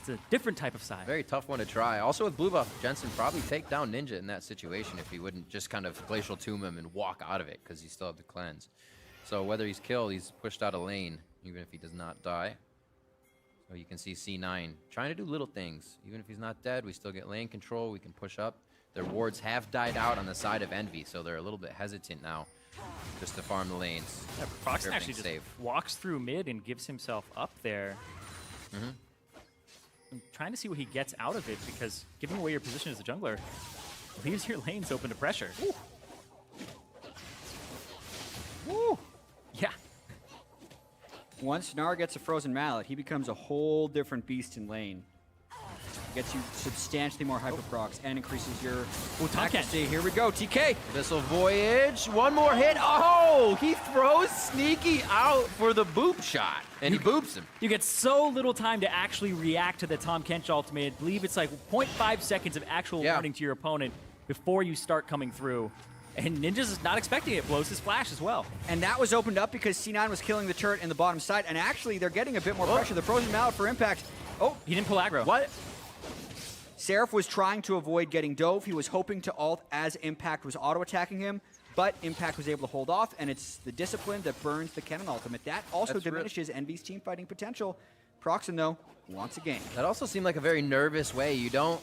it's a different type of side. Very tough one to try. Also with blue buff, Jensen probably take down Ninja in that situation if he wouldn't just kind of glacial tomb him and walk out of it because he still have the cleanse. So whether he's killed, he's pushed out of lane, even if he does not die. So you can see C9 trying to do little things. Even if he's not dead, we still get lane control. We can push up. Their wards have died out on the side of Envy, so they're a little bit hesitant now just to farm the lanes. Yeah, Proxy actually just safe. walks through mid and gives himself up there. I'm trying to see what he gets out of it because giving away your position as a jungler leaves your lanes open to pressure. Woo! Yeah. Once Gnar gets a Frozen Mallet, he becomes a whole different beast in lane. Gets you substantially more hyper procs and increases your Tom accuracy. Here we go, TK. Abyssal Voyage, one more hit. Oh, he throws Sneaky out for the boop shot, and he boops him. You get so little time to actually react to the Tahm Kench ultimate. I believe it's like 0.5 seconds of actual warning to your opponent before you start coming through. And Ninja's is not expecting it, blows his flash as well. And that was opened up because C9 was killing the turret in the bottom side, and actually they're getting a bit more pressure. The Frozen Mallet for Impact. Oh, he didn't pull aggro. What? Seraph was trying to avoid getting dove. He was hoping to ult as Impact was auto-attacking him, but Impact was able to hold off, and it's the discipline that burns the Cannon ultimate. That also diminishes EnVy's team fighting potential. Proxen, though, wants a game. That also seemed like a very nervous way. You don't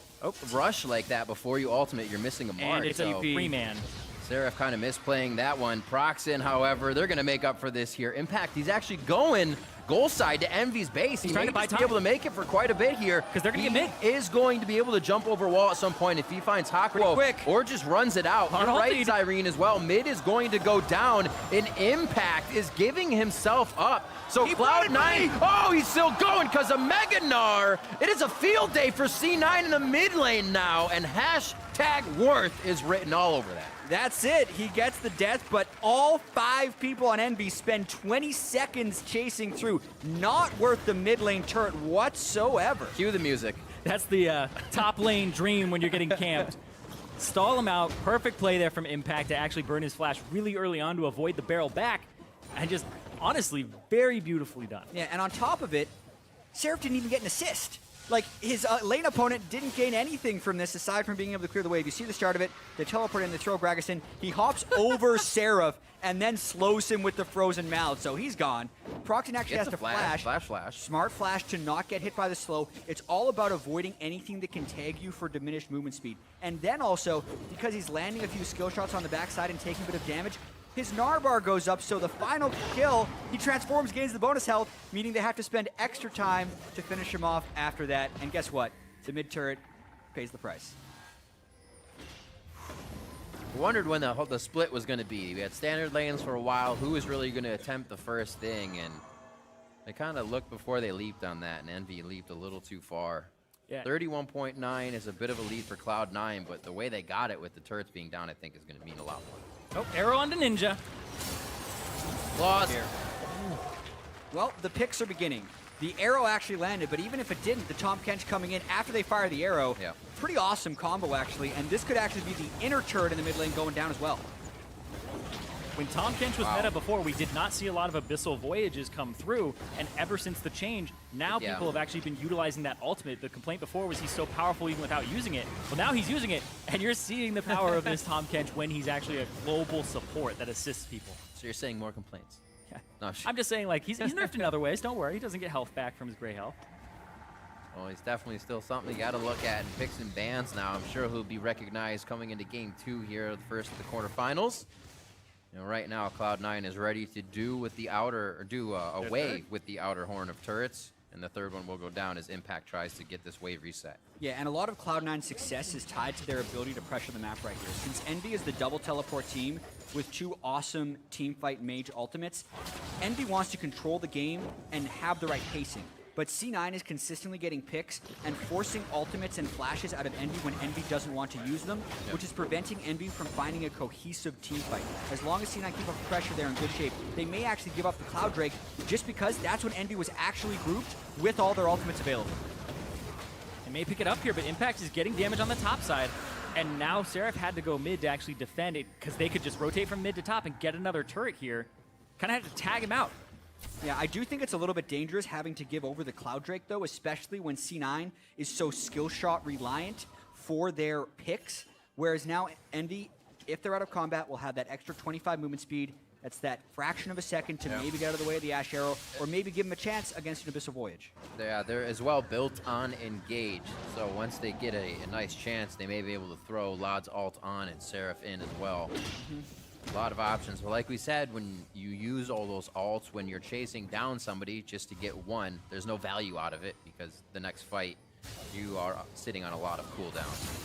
rush like that before you ultimate. You're missing a mark. And it's a free man. Seraph kind of misplaying that one. Proxen, however, they're going to make up for this here. Impact, he's actually going goal side to EnVy's base. He may be able to make it for quite a bit here. Because they're going to get mid. He is going to be able to jump over wall at some point if he finds Hakuo or just runs it out. You're right, Zyrene, as well. Mid is going to go down, and Impact is giving himself up. So Cloud9, oh, he's still going because of Mega Gnar. It is a field day for C9 in the mid lane now, and #Worth is written all over that. That's it. He gets the death, but all 5 people on EnVy spend 20 seconds chasing through. Not worth the mid lane turret whatsoever. Cue the music. That's the top lane dream when you're getting camped. Stall him out. Perfect play there from Impact to actually burn his flash really early on to avoid the barrel back. And just, honestly, very beautifully done. Yeah, and on top of it, Seraph didn't even get an assist. Like, his lane opponent didn't gain anything from this aside from being able to clear the wave. You see the start of it, they teleport in, they throw Gragason. He hops over Seraph and then slows him with the Frozen Mallet, so he's gone. Proxen actually has to flash. Smart flash to not get hit by the slow. It's all about avoiding anything that can tag you for diminished movement speed. And then also, because he's landing a few skill shots on the backside and taking a bit of damage, his Gnar bar goes up, so the final kill, he transforms, gains the bonus health, meaning they have to spend extra time to finish him off after that. And guess what? The mid turret pays the price. I wondered when the split was going to be. We had standard lanes for a while. Who was really going to attempt the first thing? And they kind of looked before they leaped on that, and EnVy leaped a little too far. Yeah. 31.9 is a bit of a lead for Cloud9, but the way they got it with the turrets being down, I think is going to mean a lot more. Oh, arrow onto Ninja. Lost. Well, the picks are beginning. The arrow actually landed, but even if it didn't, the Tahm Kench coming in after they fire the arrow, pretty awesome combo actually, and this could actually be the inner turret in the mid lane going down as well. When Tahm Kench was meta before, we did not see a lot of Abyssal Voyages come through, and ever since the change, now people have actually been utilizing that ultimate. The complaint before was he's so powerful even without using it. Well, now he's using it, and you're seeing the power of this Tahm Kench when he's actually a global support that assists people. So you're saying more complaints? Yeah. No, I'm just saying, like, he's nerfed in other ways. Don't worry, he doesn't get health back from his gray health. Well, he's definitely still something you got to look at in picks and bans now. I'm sure he'll be recognized coming into Game 2 here, the first of the quarterfinals. You know, right now, Cloud9 is ready to do with the outer, or do away with the outer horn of turrets, and the third one will go down as Impact tries to get this wave reset. Yeah, and a lot of Cloud9's success is tied to their ability to pressure the map right here. Since EnVy is the double teleport team with 2 awesome teamfight mage ultimates, EnVy wants to control the game and have the right pacing. But C9 is consistently getting picks and forcing ultimates and flashes out of EnVy when EnVy doesn't want to use them, which is preventing EnVy from finding a cohesive team fight. As long as C9 keep up the pressure, they're in good shape. They may actually give up the Cloud Drake just because that's when EnVy was actually grouped with all their ultimates available. They may pick it up here, but Impact is getting damage on the top side. And now Seraph had to go mid to actually defend it because they could just rotate from mid to top and get another turret here. Kind of had to tag him out. Yeah, I do think it's a little bit dangerous having to give over the Cloud Drake, though, especially when C9 is so skill shot reliant for their picks, whereas now EnVy, if they're out of combat, will have that extra 25 movement speed. That's that fraction of a second to maybe get out of the way of the Ash Arrow, or maybe give them a chance against an Abyssal Voyage. Yeah, they're as well built on Engage, so once they get a nice chance, they may be able to throw Lod's ult on and Seraph in as well. A lot of options, but like we said, when you use all those ults, when you're chasing down somebody just to get one, there's no value out of it because the next fight, you are sitting on a lot of cooldowns.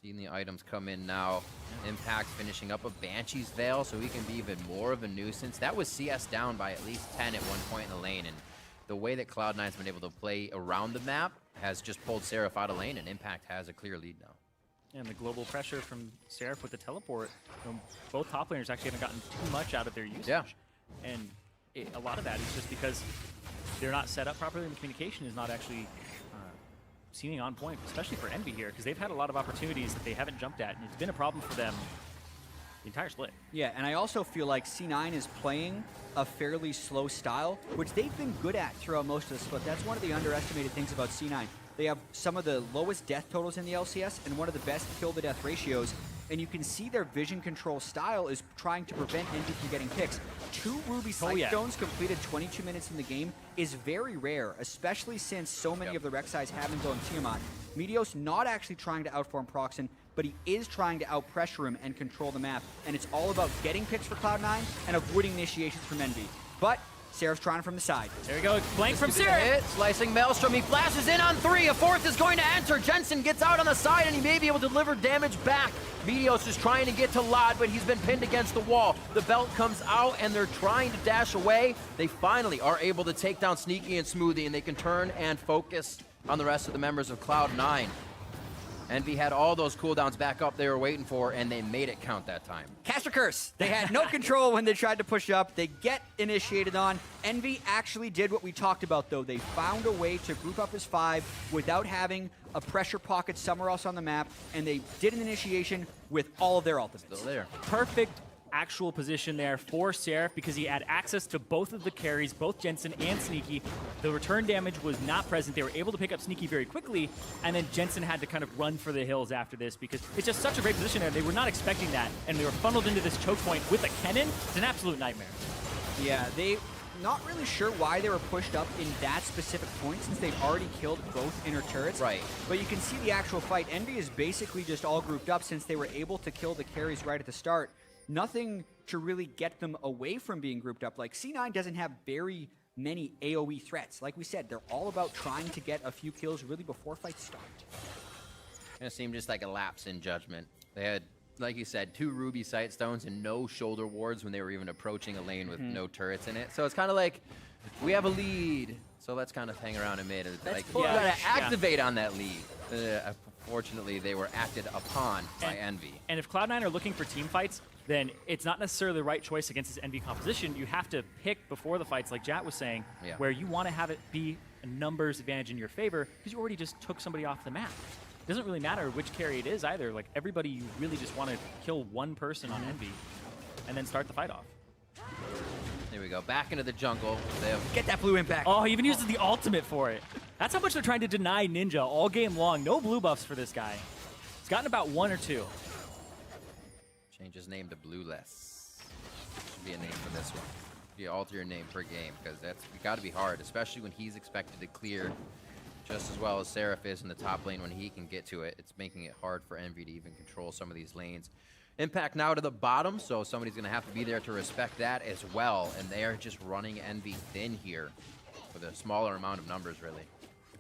Seeing the items come in now. Impact finishing up a Banshee's Veil so he can be even more of a nuisance. That was CS down by at least 10 at one point in the lane, and the way that Cloud9's been able to play around the map has just pulled Seraph out of lane, and Impact has a clear lead now. And the global pressure from Seraph with the teleport, both top laners actually haven't gotten too much out of their usage. Yeah. And a lot of that is just because they're not set up properly, and the communication is not actually seeming on point, especially for Envy here, because they've had a lot of opportunities that they haven't jumped at, and it's been a problem for them the entire split. Yeah, and I also feel like C9 is playing a fairly slow style, which they've been good at throughout most of the split. That's one of the underestimated things about C9. They have some of the lowest death totals in the LCS and one of the best kill-to-death ratios, and you can see their vision control style is trying to prevent Envy from getting picks. 2 Ruby Sight Stones completed 22 minutes in the game is very rare, especially since so many of the Rek'Sais haven't gone Tiamat. EnVyUs not actually trying to outform Proxen, but he is trying to outpressure him and control the map, and it's all about getting picks for Cloud9 and avoiding initiations from Envy. But Seraph's trying from the side. There we go, blank from Seraph. Seraph. Slicing Maelstrom, he flashes in on 3. A 4th is going to enter. Jensen gets out on the side, and he may be able to deliver damage back. EnVyUs is trying to get to Lod, but he's been pinned against the wall. The belt comes out, and they're trying to dash away. They finally are able to take down Sneaky and Smoothie, and they can turn and focus on the rest of the members of Cloud9. Envy had all those cooldowns back up they were waiting for, and they made it count that time. Caster Curse. They had no control when they tried to push up. They get initiated on. Envy actually did what we talked about, though. They found a way to group up as 5 without having a pressure pocket somewhere else on the map, and they did an initiation with all of their ultimates. Still there. Perfect actual position there for Seraph because he had access to both of the carries, both Jensen and Sneaky. The return damage was not present. They were able to pick up Sneaky very quickly, and then Jensen had to kind of run for the hills after this because it's just such a great position there. They were not expecting that, and they were funneled into this choke point with a Kennen. It's an absolute nightmare. Yeah, they not really sure why they were pushed up in that specific point since they'd already killed both inner turrets. Right. But you can see the actual fight. Envy is basically just all grouped up since they were able to kill the carries right at the start. Nothing to really get them away from being grouped up. Like, C9 doesn't have very many AoE threats. Like we said, they're all about trying to get a few kills really before fights start. It seemed just like a lapse in judgment. They had, like you said, 2 Ruby Sight Stones and no shoulder wards when they were even approaching a lane with no turrets in it. So it's kind of like, we have a lead, so let's kind of hang around in mid. Like, you gotta activate on that lead. Unfortunately, they were acted upon by Envy. And if Cloud9 are looking for team fights, then it's not necessarily the right choice against this Envy composition. You have to pick before the fights, like Jat was saying, where you want to have it be a numbers advantage in your favor because you already just took somebody off the map. It doesn't really matter which carry it is either. Like, everybody, you really just want to kill one person on Envy and then start the fight off. Here we go, back into the jungle. They have Get that blue impact. Oh, he even uses the ultimate for it. That's how much they're trying to deny Ninja all game long. No blue buffs for this guy. He's gotten about 1 or 2. Change his name to Blueless. Should be a name for this one. You alter your name per game because that's got to be hard, especially when he's expected to clear just as well as Seraph is in the top lane when he can get to it. It's making it hard for Envy to even control some of these lanes. Impact now to the bottom, so somebody's going to have to be there to respect that as well. And they are just running Envy thin here with a smaller amount of numbers, really.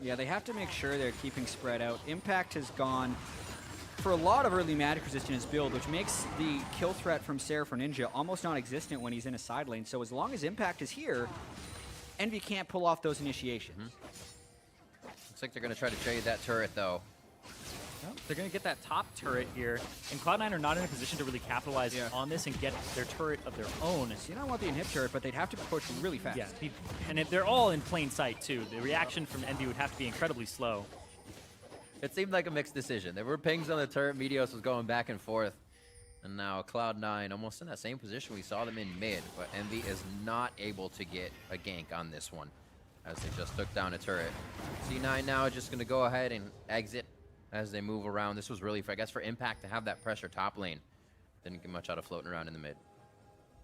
Yeah, they have to make sure they're keeping spread out. Impact has gone for a lot of early magic resist in his build, which makes the kill threat from Seraph or Ninja almost non-existent when he's in a side lane. So as long as Impact is here, Envy can't pull off those initiations. Looks like they're going to try to trade that turret, though. Well, they're going to get that top turret here, and Cloud9 are not in a position to really capitalize on this and get their turret of their own. So you don't want the inhib turret, but they'd have to push really fast. Yeah, and they're all in plain sight, too. The reaction from Envy would have to be incredibly slow. It seemed like a mixed decision. There were pings on the turret. EnVyUs was going back and forth. And now Cloud9 almost in that same position we saw them in mid, but Envy is not able to get a gank on this one as they just took down a turret. C9 now just going to go ahead and exit as they move around. This was really, I guess, for Impact to have that pressure top lane. Didn't get much out of floating around in the mid.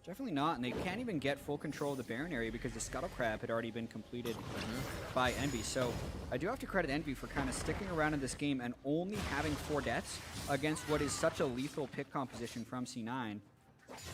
Definitely not, and they can't even get full control of the Baron area because the Scuttle Crab had already been completed by Envy. So I do have to credit Envy for kind of sticking around in this game and only having 4 deaths against what is such a lethal pick composition from C9.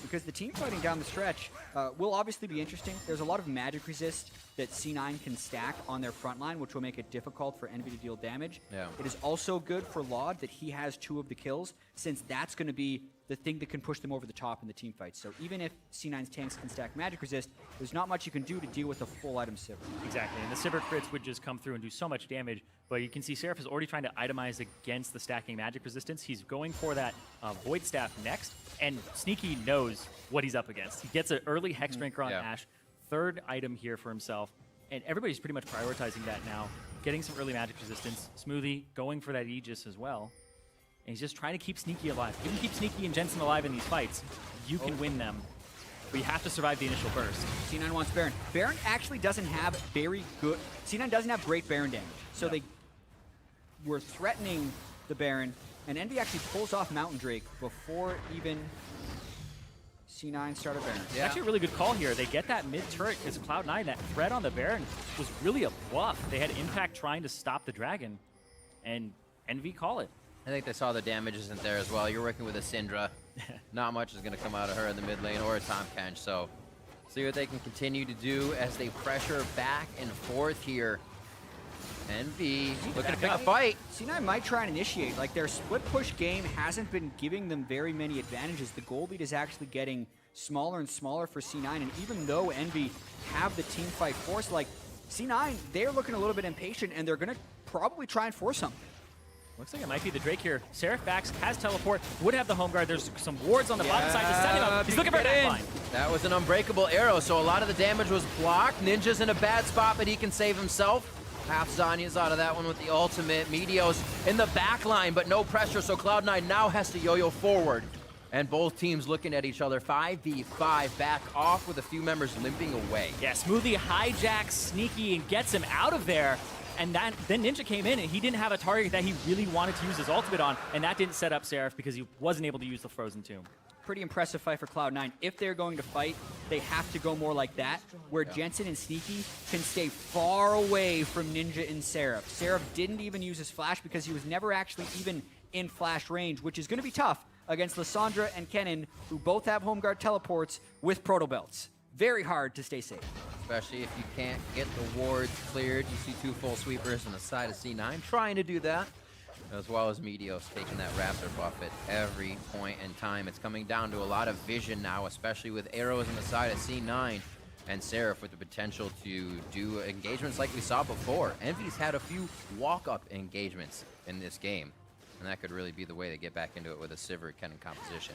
Because the team fighting down the stretch will obviously be interesting. There's a lot of magic resist that C9 can stack on their front line, which will make it difficult for Envy to deal damage. Yeah. It is also good for Laud that he has 2 of the kills, since that's going to be the thing that can push them over the top in the team fight. So even if C9's tanks can stack magic resist, there's not much you can do to deal with a full item Sivir. Exactly, and the Sivir crits would just come through and do so much damage, but you can see Seraph is already trying to itemize against the stacking magic resistance. He's going for that Void Staff next, and Sneaky knows what he's up against. He gets an early Hexdrinker on Ashe, third item here for himself, and everybody's pretty much prioritizing that now, getting some early magic resistance. Smoothie going for that Aegis as well. And he's just trying to keep Sneaky alive. If you can keep Sneaky and Jensen alive in these fights, you can win them. But you have to survive the initial burst. C9 wants Baron. Baron actually doesn't have very good... C9 doesn't have great Baron damage. So they were threatening the Baron, and Envy actually pulls off Mountain Drake before even C9 started Baron. It's actually a really good call here. They get that mid-turret because Cloud9, that threat on the Baron was really a bluff. They had Impact trying to stop the Dragon, and Envy call it. I think they saw the damage isn't there as well. You're working with a Syndra. Not much is going to come out of her in the mid lane, or a Tahm Kench. So see what they can continue to do as they pressure back and forth here. Envy looking to pick a fight. C9 might try and initiate. Like, their split push game hasn't been giving them very many advantages. The gold lead is actually getting smaller and smaller for C9. And even though Envy have the team fight force, like, C9, they're looking a little bit impatient, and they're going to probably try and force something. Looks like it might be the Drake here. Seraph backs, has teleport, would have the home guard. There's some wards on the bottom side to set him up. He's looking for a backline. That was an unbreakable arrow, so a lot of the damage was blocked. Ninja's in a bad spot, but he can save himself. Half Zanya's out of that one with the ultimate. Meteos in the back line, but no pressure, so Cloud9 now has to yo-yo forward. And both teams looking at each other. 5v5 back off with a few members limping away. Yeah, Smoothie hijacks Sneaky and gets him out of there. And then Ninja came in, and he didn't have a target that he really wanted to use his ultimate on, and that didn't set up Seraph because he wasn't able to use the Frozen Tomb. Pretty impressive fight for Cloud9. If they're going to fight, they have to go more like that, where Jensen and Sneaky can stay far away from Ninja and Seraph. Seraph didn't even use his flash because he was never actually even in flash range, which is going to be tough against Lissandra and Kennen, who both have home guard teleports with proto belts. Very hard to stay safe. Especially if you can't get the wards cleared. You see two full sweepers on the side of C9 trying to do that, as well as Meteos taking that Raptor buff at every point in time. It's coming down to a lot of vision now, especially with arrows on the side of C9 and Seraph with the potential to do engagements like we saw before. Envy's had a few walk-up engagements in this game, and that could really be the way to get back into it with a Sivir Kennen composition.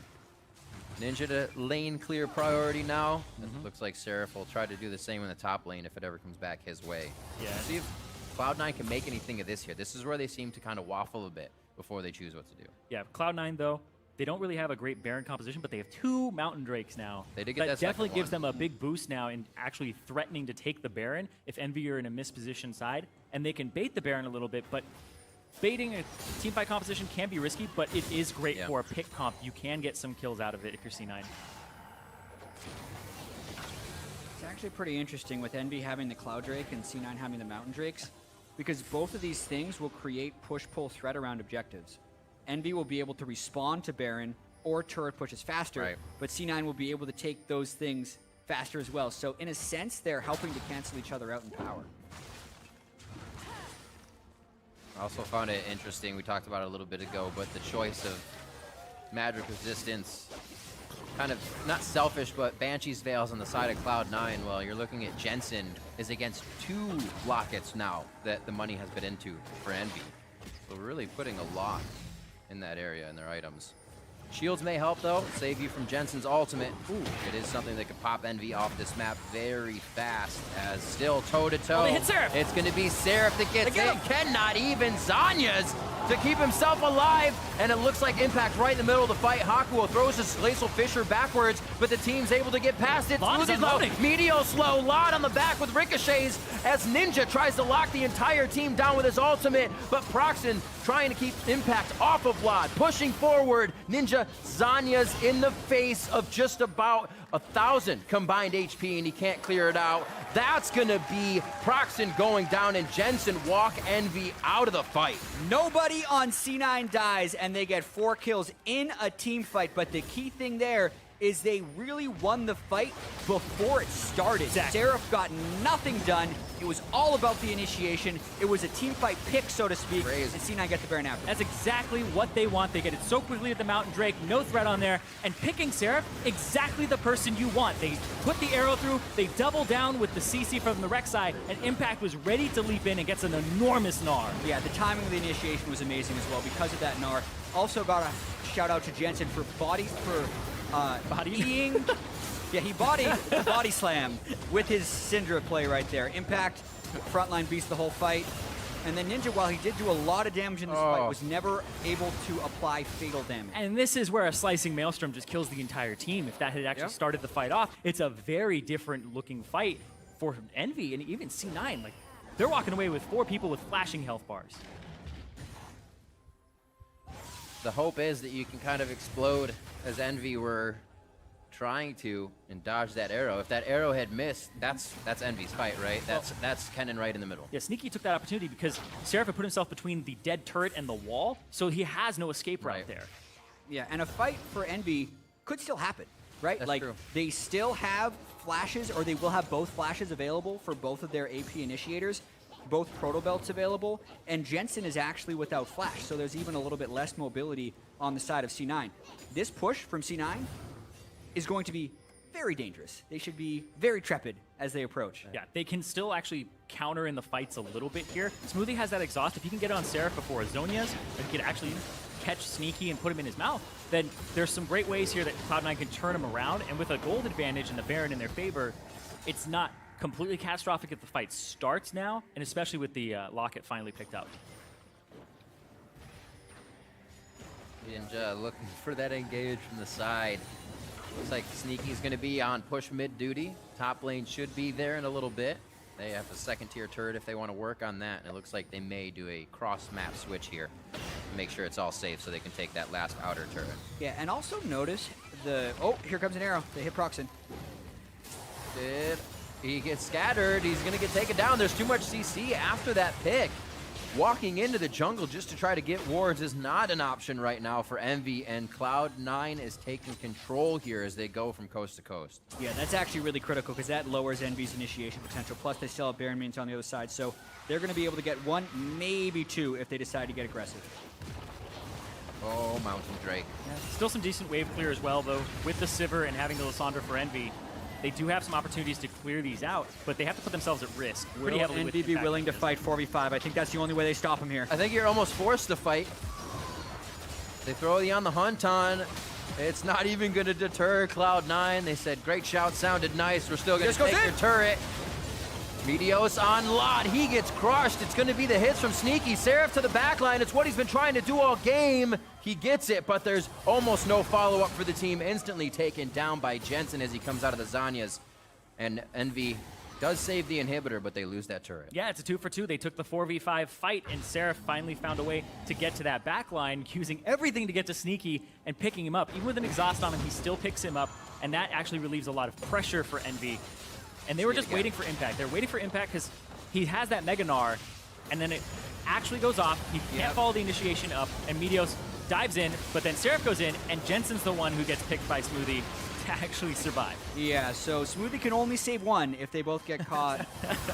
Ninja to lane clear priority now. It looks like Seraph will try to do the same in the top lane if it ever comes back his way. Yeah. See if Cloud9 can make anything of this here. This is where they seem to kind of waffle a bit before they choose what to do. Yeah, Cloud9, though, they don't really have a great Baron composition, but they have two Mountain Drakes now. They did get that definitely second gives one. them a big boost now in actually threatening to take the Baron if Envy are in a mispositioned side, and they can bait the Baron a little bit, but baiting a teamfight composition can be risky, but it is great for a pick comp. You can get some kills out of it if you're C9. It's actually pretty interesting with Envy having the Cloud Drake and C9 having the Mountain Drakes, because both of these things will create push-pull threat around objectives. Envy will be able to respond to Baron or turret pushes faster, but C9 will be able to take those things faster as well. So in a sense, they're helping to cancel each other out in power. I also found it interesting, we talked about it a little bit ago, but the choice of magic resistance, kind of not selfish, but Banshee's Veils on the side of Cloud9. Well, you're looking at Jensen is against 2 lockets now that the money has been into for Envy. So we're really putting a lot in that area in their items. Shields may help, though, save you from Jensen's ultimate. Ooh, it is something that could pop Envy off this map very fast, as still toe-to-toe. Oh, they hit Seraph. It's going to be Seraph that gets hit. Cannot even Zanya's to keep himself alive, and it looks like Impact right in the middle of the fight. Hakuo throws his Glacial Fissure backwards, but the team's able to get past it. Smoothie's low, Meteos slow, Lot on the back with ricochets as Ninja tries to lock the entire team down with his ultimate, but Proxen trying to keep Impact off of Lot, pushing forward. Ninja Zanya's in the face of just about 1,000 combined HP, and he can't clear it out. That's gonna be Proxen going down, and Jensen walk Envy out of the fight. Nobody on C9 dies, and they get 4 kills in a team fight, but the key thing there is they really won the fight before it started. Exactly. Seraph got nothing done. It was all about the initiation. It was a team fight pick, so to speak, and C9 get the Baron after. That's exactly what they want. They get it so quickly at the Mountain Drake, no threat on there, and picking Seraph, exactly the person you want. They put the arrow through, they double down with the CC from the Rek'Sai, and Impact was ready to leap in and gets an enormous Gnar. Yeah, the timing of the initiation was amazing as well because of that Gnar. Also got a shout out to Jensen for bodying. Yeah, he bodied the body slam with his Syndra play right there. Impact, frontline beats the whole fight. And then Ninja, while he did do a lot of damage in this fight, was never able to apply fatal damage. And this is where a slicing Maelstrom just kills the entire team. If that had actually started the fight off, it's a very different looking fight for Envy and even C9. Like, they're walking away with 4 people with flashing health bars. The hope is that you can kind of explode as Envy were trying to and dodge that arrow. If that arrow had missed, that's Envy's fight, right? That's Kennen right in the middle. Yeah, Sneaky took that opportunity because Seraph had put himself between the dead turret and the wall, so he has no escape route there. Yeah, and a fight for Envy could still happen, right? That's like true. They still have flashes, or they will have both flashes available for both of their AP initiators, both proto belts available, and Jensen is actually without flash, so there's even a little bit less mobility on the side of C9. This push from C9 is going to be very dangerous. They should be very trepid as they approach. Yeah, they can still actually counter in the fights a little bit here. Smoothie has that exhaust. If he can get on Seraph before Azonia's, and he can actually catch Sneaky and put him in his mouth, then there's some great ways here that Cloud9 can turn him around, and with a gold advantage and the Baron in their favor, it's not completely catastrophic if the fight starts now, and especially with the Locket finally picked up. Ninja looking for that engage from the side. Looks like Sneaky's going to be on push mid duty. Top lane should be there in a little bit. They have a second tier turret if they want to work on that, and it looks like they may do a cross map switch here to make sure it's all safe so they can take that last outer turret. Yeah, and also notice the... Oh, here comes an arrow. They hit Proxen. He gets scattered. He's going to get taken down. There's too much CC after that pick. Walking into the jungle just to try to get wards is not an option right now for Envy, and Cloud9 is taking control here as they go from coast to coast. Yeah, that's actually really critical because that lowers Envy's initiation potential. Plus, they still have Baron minions on the other side, so they're going to be able to get 1, maybe 2 if they decide to get aggressive. Oh, Mountain Drake. Yeah, still some decent wave clear as well, though. With the Sivir and having the Lissandra for Envy, they do have some opportunities to clear these out, but they have to put themselves at risk pretty heavily. Will Envy be willing to fight 4v5? I think that's the only way they stop him here. I think you're almost forced to fight. They throw the on the hunt on. It's not even going to deter Cloud9. They said, great shout, sounded nice. We're still going to take your turret. EnVyUs on Lot. He gets crushed. It's going to be the hits from Sneaky. Seraph to the backline. It's what he's been trying to do all game. He gets it, but there's almost no follow-up for the team. Instantly taken down by Jensen as he comes out of the Zanyas. And Envy does save the inhibitor, but they lose that turret. Yeah, it's a 2 for 2. They took the 4v5 fight, and Seraph finally found a way to get to that backline, using everything to get to Sneaky and picking him up. Even with an exhaust on him, he still picks him up, and that actually relieves a lot of pressure for Envy. And they were just waiting for Impact. They're waiting for Impact because he has that Mega Gnar, and then it actually goes off. He can't follow the initiation up, and EnVyUs dives in, but then Seraph goes in, and Jensen's the one who gets picked by Smoothie to actually survive. Yeah, so Smoothie can only save 1 if they both get caught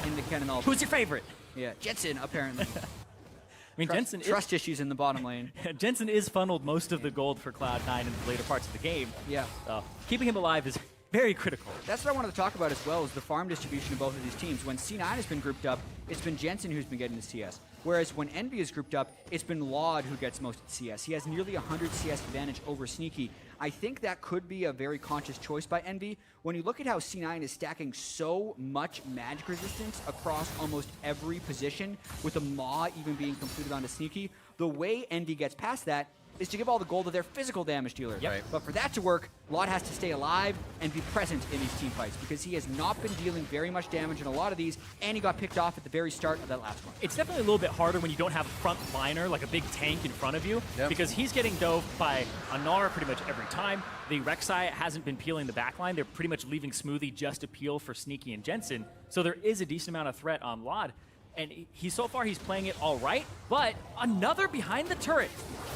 in the Kennen ult. Who's your favorite? Yeah, Jensen, apparently. I mean, Jensen trust issues in the bottom lane. Jensen is funneled most of the gold for Cloud9 in the later parts of the game. Yeah. So keeping him alive is very critical. That's what I wanted to talk about as well, is the farm distribution of both of these teams. When C9 has been grouped up, it's been Jensen who's been getting the CS. Whereas when Envy is grouped up, it's been Laud who gets most of the CS. He has nearly 100 CS advantage over Sneaky. I think that could be a very conscious choice by Envy. When you look at how C9 is stacking so much magic resistance across almost every position, with the Maw even being completed onto Sneaky, the way Envy gets past that is to give all the gold to their physical damage dealer. Yep. Right. But for that to work, Laud has to stay alive and be present in these team fights because he has not been dealing very much damage in a lot of these, and he got picked off at the very start of that last one. It's definitely a little bit harder when you don't have a front liner, like a big tank in front of you, because he's getting dove by a Gnar pretty much every time. The Rek'Sai hasn't been peeling the backline. They're pretty much leaving Smoothie just to peel for Sneaky and Jensen. So there is a decent amount of threat on Laud. And so far he's playing it all right, but another behind the turret.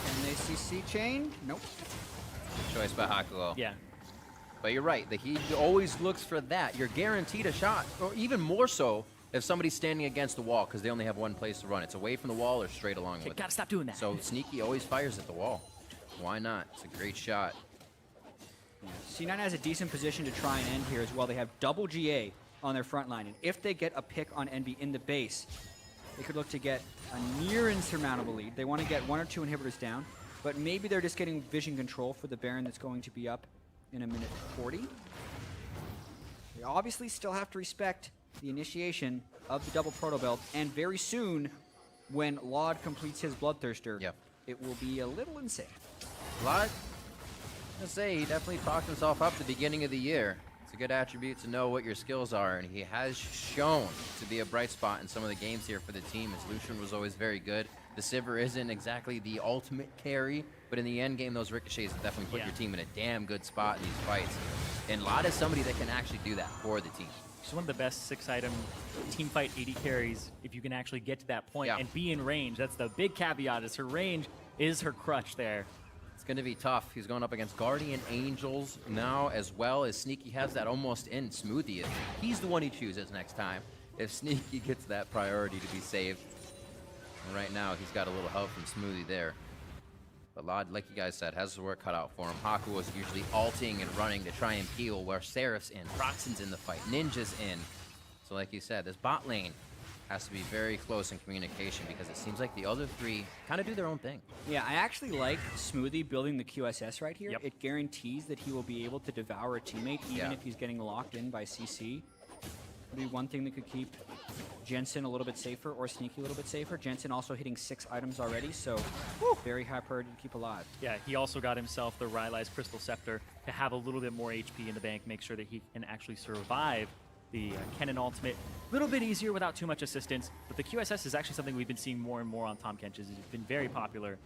And they CC chain? Nope. Good choice by Hakuo. Yeah. But you're right, he always looks for that. You're guaranteed a shot, or even more so if somebody's standing against the wall, because they only have one place to run. It's away from the wall or straight along with it. Gotta stop doing that. So Sneaky always fires at the wall. Why not? It's a great shot. C9 has a decent position to try and end here as well. They have double GA on their front line, and if they get a pick on EnVy in the base, they could look to get a near insurmountable lead. They want to get 1 or 2 inhibitors down, but maybe they're just getting vision control for the Baron that's going to be up in a minute 40. They obviously still have to respect the initiation of the double proto belt, and very soon, when Laud completes his Bloodthirster, it will be a little insane. Laud, I say, he definitely talked himself up at the beginning of the year. It's a good attribute to know what your skills are, and he has shown to be a bright spot in some of the games here for the team, as Lucian was always very good. The Sivir isn't exactly the ultimate carry, but in the end game, those ricochets definitely put your team in a damn good spot in these fights. And Laud is somebody that can actually do that for the team. She's one of the best 6-item team fight AD carries if you can actually get to that point and be in range. That's the big caveat, is her range is her crutch there. It's going to be tough. He's going up against Guardian Angels now, as well as Sneaky has that almost in. Smoothie, he's the one he chooses next time if Sneaky gets that priority to be saved. And right now, he's got a little help from Smoothie there. But Laud, like you guys said, has his work cut out for him. Haku was usually ulting and running to try and peel, where Seraph's in, Proxen's in the fight, Ninja's in. So like you said, this bot lane has to be very close in communication, because it seems like the other three kind of do their own thing. Yeah, I actually like Smoothie building the QSS right here. It guarantees that he will be able to devour a teammate, even if he's getting locked in by CC. Would be one thing that could keep Jensen a little bit safer, or Sneaky a little bit safer. Jensen also hitting 6 items already, so very high priority to keep alive. Yeah, he also got himself the Rylai's Crystal Scepter to have a little bit more HP in the bank, make sure that he can actually survive the Kennen ultimate. A little bit easier without too much assistance, but the QSS is actually something we've been seeing more and more on Tahm Kench's. It's been very popular.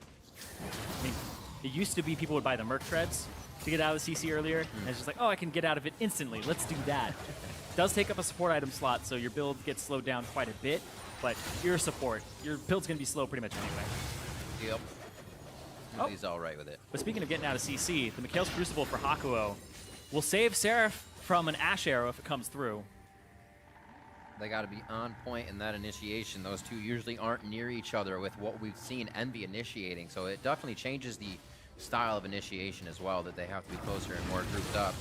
I mean, it used to be people would buy the Merc Treads to get out of the CC earlier, and it's just like, oh, I can get out of it instantly. Let's do that. Does take up a support item slot, so your build gets slowed down quite a bit, but you're a support. Your build's going to be slow pretty much anyway. Yep. He's all right with it. But speaking of getting out of CC, the Mikhail's Crucible for Hakuo will save Seraph from an Ash Arrow if it comes through. They got to be on point in that initiation. Those two usually aren't near each other with what we've seen EnVy initiating, so it definitely changes the style of initiation as well, that they have to be closer and more grouped up.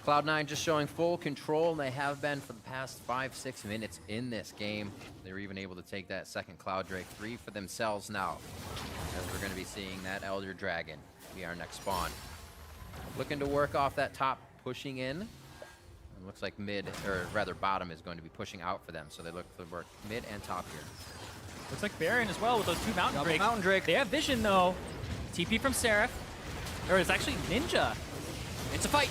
Cloud9 just showing full control, and they have been for the past 5-6 minutes in this game. They were even able to take that second Cloud Drake 3 for themselves now, as we're going to be seeing that Elder Dragon be our next spawn. Looking to work off that top, pushing in. It looks like mid, or rather bottom, is going to be pushing out for them, so they look to work mid and top here. Looks like Baron as well with those 2 Mountain Drakes. Mountain Drake. They have vision though. TP from Seraph. Or it's actually Ninja. It's a fight.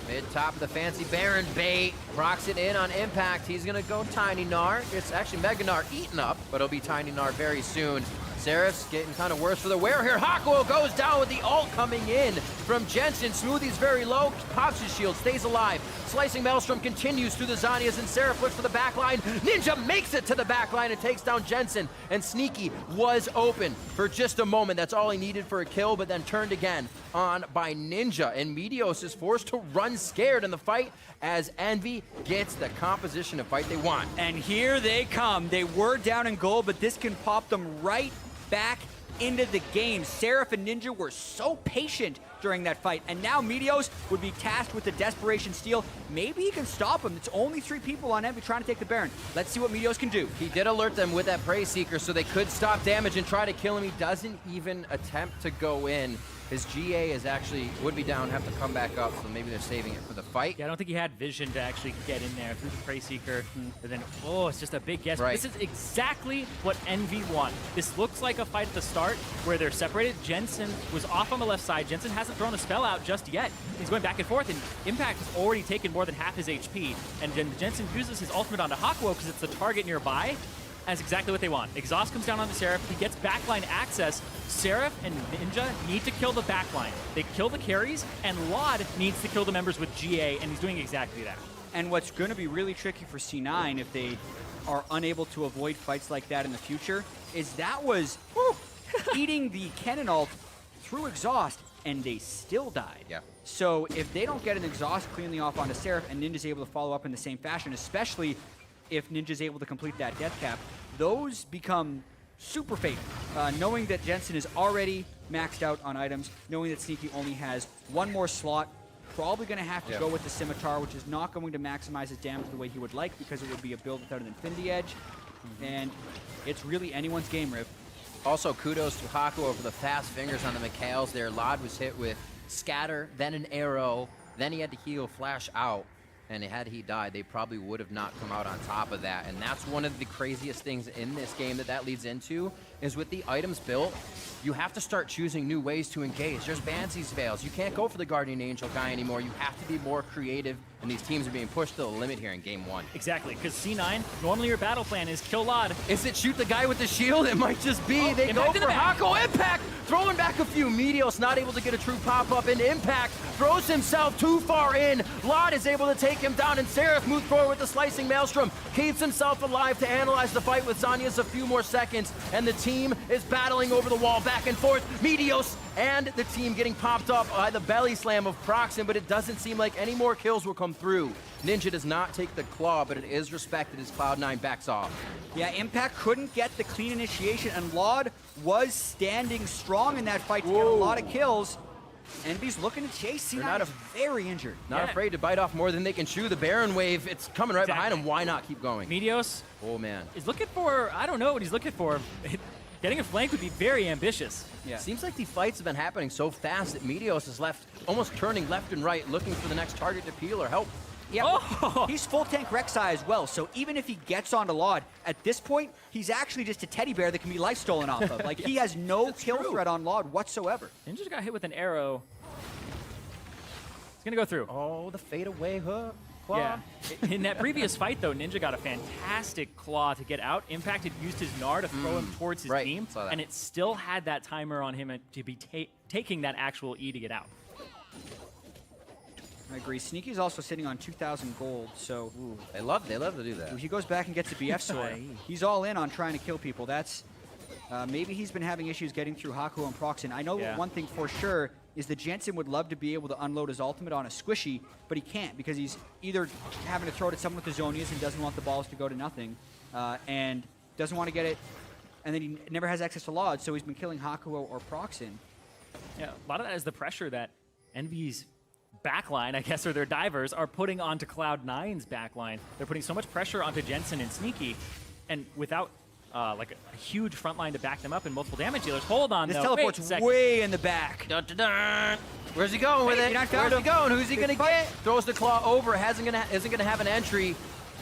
Mid-top of the fancy Baron bait. Rocks it in on impact. He's going to go Tiny Gnar. It's actually Mega Gnar eaten up, but it'll be Tiny Gnar very soon. Seraph's getting kind of worse for the wear here. Hakuo goes down with the ult coming in from Jensen. Smoothie's very low. Pops his shield, stays alive. Slicing Maelstrom continues through the Zhonya's, and Seraph looks for the backline. Ninja makes it to the backline and takes down Jensen. And Sneaky was open for just a moment. That's all he needed for a kill, but then turned again on by Ninja. And EnVyUs is forced to run scared in the fight as EnVy gets the composition of fight they want. And here they come. They were down in gold, but this can pop them right back into the game. Seraph and Ninja were so patient during that fight, and now EnVyUs would be tasked with the Desperation Steal. Maybe he can stop him. It's only 3 people on EnVy trying to take the Baron. Let's see what EnVyUs can do. He did alert them with that Prey Seeker, so they could stop damage and try to kill him. He doesn't even attempt to go in. His GA is actually, would be down, have to come back up, so maybe they're saving it for the fight. Yeah, I don't think he had vision to actually get in there through the Prey Seeker. And then, oh, it's just a big guess. Right. This is exactly what EnVy want. This looks like a fight at the start where they're separated. Jensen was off on the left side. Jensen hasn't thrown a spell out just yet. He's going back and forth, and Impact has already taken more than half his HP. And then Jensen uses his ultimate onto Hakuo because it's the target nearby. That's exactly what they want. Exhaust comes down on the Seraph. He gets backline access. Seraph and Ninja need to kill the backline. They kill the carries, and Laud needs to kill the members with GA, and he's doing exactly that. And what's going to be really tricky for C9 if they are unable to avoid fights like that in the future is that was eating the Kennen ult through exhaust, and they still died. Yeah. So if they don't get an exhaust cleanly off onto Seraph and Ninja's able to follow up in the same fashion, especially if Ninja's able to complete that death cap, those become super fatal. Knowing that Jensen is already maxed out on items, knowing that Sneaky only has one more slot, probably going to have to go with the Scimitar, which is not going to maximize his damage the way he would like because it would be a build without an Infinity Edge. And it's really anyone's game, Riv. Also, kudos to Haku over the fast fingers on the Mikhails there. Lod was hit with Scatter, then an arrow, then he had to heal Flash out. And had he died, they probably would have not come out on top of that. And that's one of the craziest things in this game that leads into, is with the items built, you have to start choosing new ways to engage. There's Banshie's Veils. You can't go for the Guardian Angel guy anymore. You have to be more creative, and these teams are being pushed to the limit here in game 1. Exactly, because C9, normally your battle plan is kill Lod. Is it shoot the guy with the shield? It might just be. They go for Hako. Impact! Throwing back a few. Meteos not able to get a true pop-up, and Impact throws himself too far in. Lod is able to take him down, and Seraph moves forward with the Slicing Maelstrom. Keeps himself alive to analyze the fight with Zanya's a few more seconds, and the team is battling over the wall back and forth. Meteos and the team getting popped up by the belly slam of Proxen, but it doesn't seem like any more kills will come through. Ninja does not take the claw, but it is respected as Cloud9 backs off. Yeah, Impact couldn't get the clean initiation, and Lod was standing strong in that fight to get a lot of kills. EnVyUs looking to chase. C9 is very injured. Not afraid to bite off more than they can chew. The Baron Wave, it's coming right behind him. Why not keep going? Meteos. Oh, man. He's looking for, I don't know what he's looking for. Getting a flank would be very ambitious. Yeah. Seems like the fights have been happening so fast that Meteos is left, almost turning left and right, looking for the next target to peel or help. Yeah, he's full tank Rek'Sai as well, so even if he gets onto Lod, at this point, he's actually just a teddy bear that can be life stolen off of. Like, he has no kill threat on Lod whatsoever. Ninja got hit with an arrow. It's gonna go through. Oh, the fadeaway hook. Claw. Yeah. In that previous fight, though, Ninja got a fantastic claw to get out. Impact had used his Gnar to throw him towards his team, and it still had that timer on him to be taking that actual E to get out. I agree. Sneaky's also sitting on 2,000 gold, so... Ooh, they love to do that. He goes back and gets a BF sword. He's all in on trying to kill people. That's... maybe he's been having issues getting through Haku and Proxen. I know one thing for sure is that Jensen would love to be able to unload his ultimate on a squishy, but he can't because he's either having to throw it at someone with the Zonias and doesn't want the balls to go to nothing, and doesn't want to get it, and then he never has access to Lod, so he's been killing Haku or Proxen. Yeah, a lot of that is the pressure that EnVyUs backline, I guess, or their divers are putting onto Cloud9's backline. They're putting so much pressure onto Jensen and Sneaky, and without like a huge front line to back them up and multiple damage dealers. Hold on, this though. teleport's way in the back. Dun, dun, dun. Where's he going with it? Where's he going? Who's he gonna get? Throws the claw over. Isn't gonna have an entry.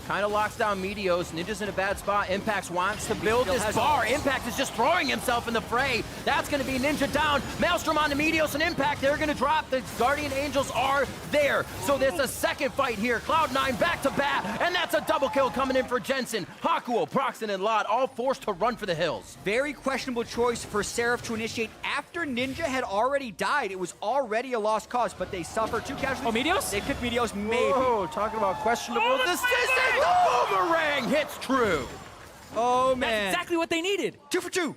Kind of locks down Meteos. Ninja's in a bad spot. Impact wants to build this bar. Impact is just throwing himself in the fray. That's going to be Ninja down. Maelstrom on to Meteos and Impact. They're going to drop. The Guardian Angels are there. So there's a second fight here. Cloud9 back to bat. And that's a double kill coming in for Jensen. Hakuo, Proxen, and Lod all forced to run for the hills. Very questionable choice for Seraph to initiate after Ninja had already died. It was already a lost cause, but they suffered 2 casualties. Oh, Meteos? They took Meteos, maybe. Oh, talking about questionable decisions. The boomerang hits true. Oh, man. That's exactly what they needed. 2 for 2.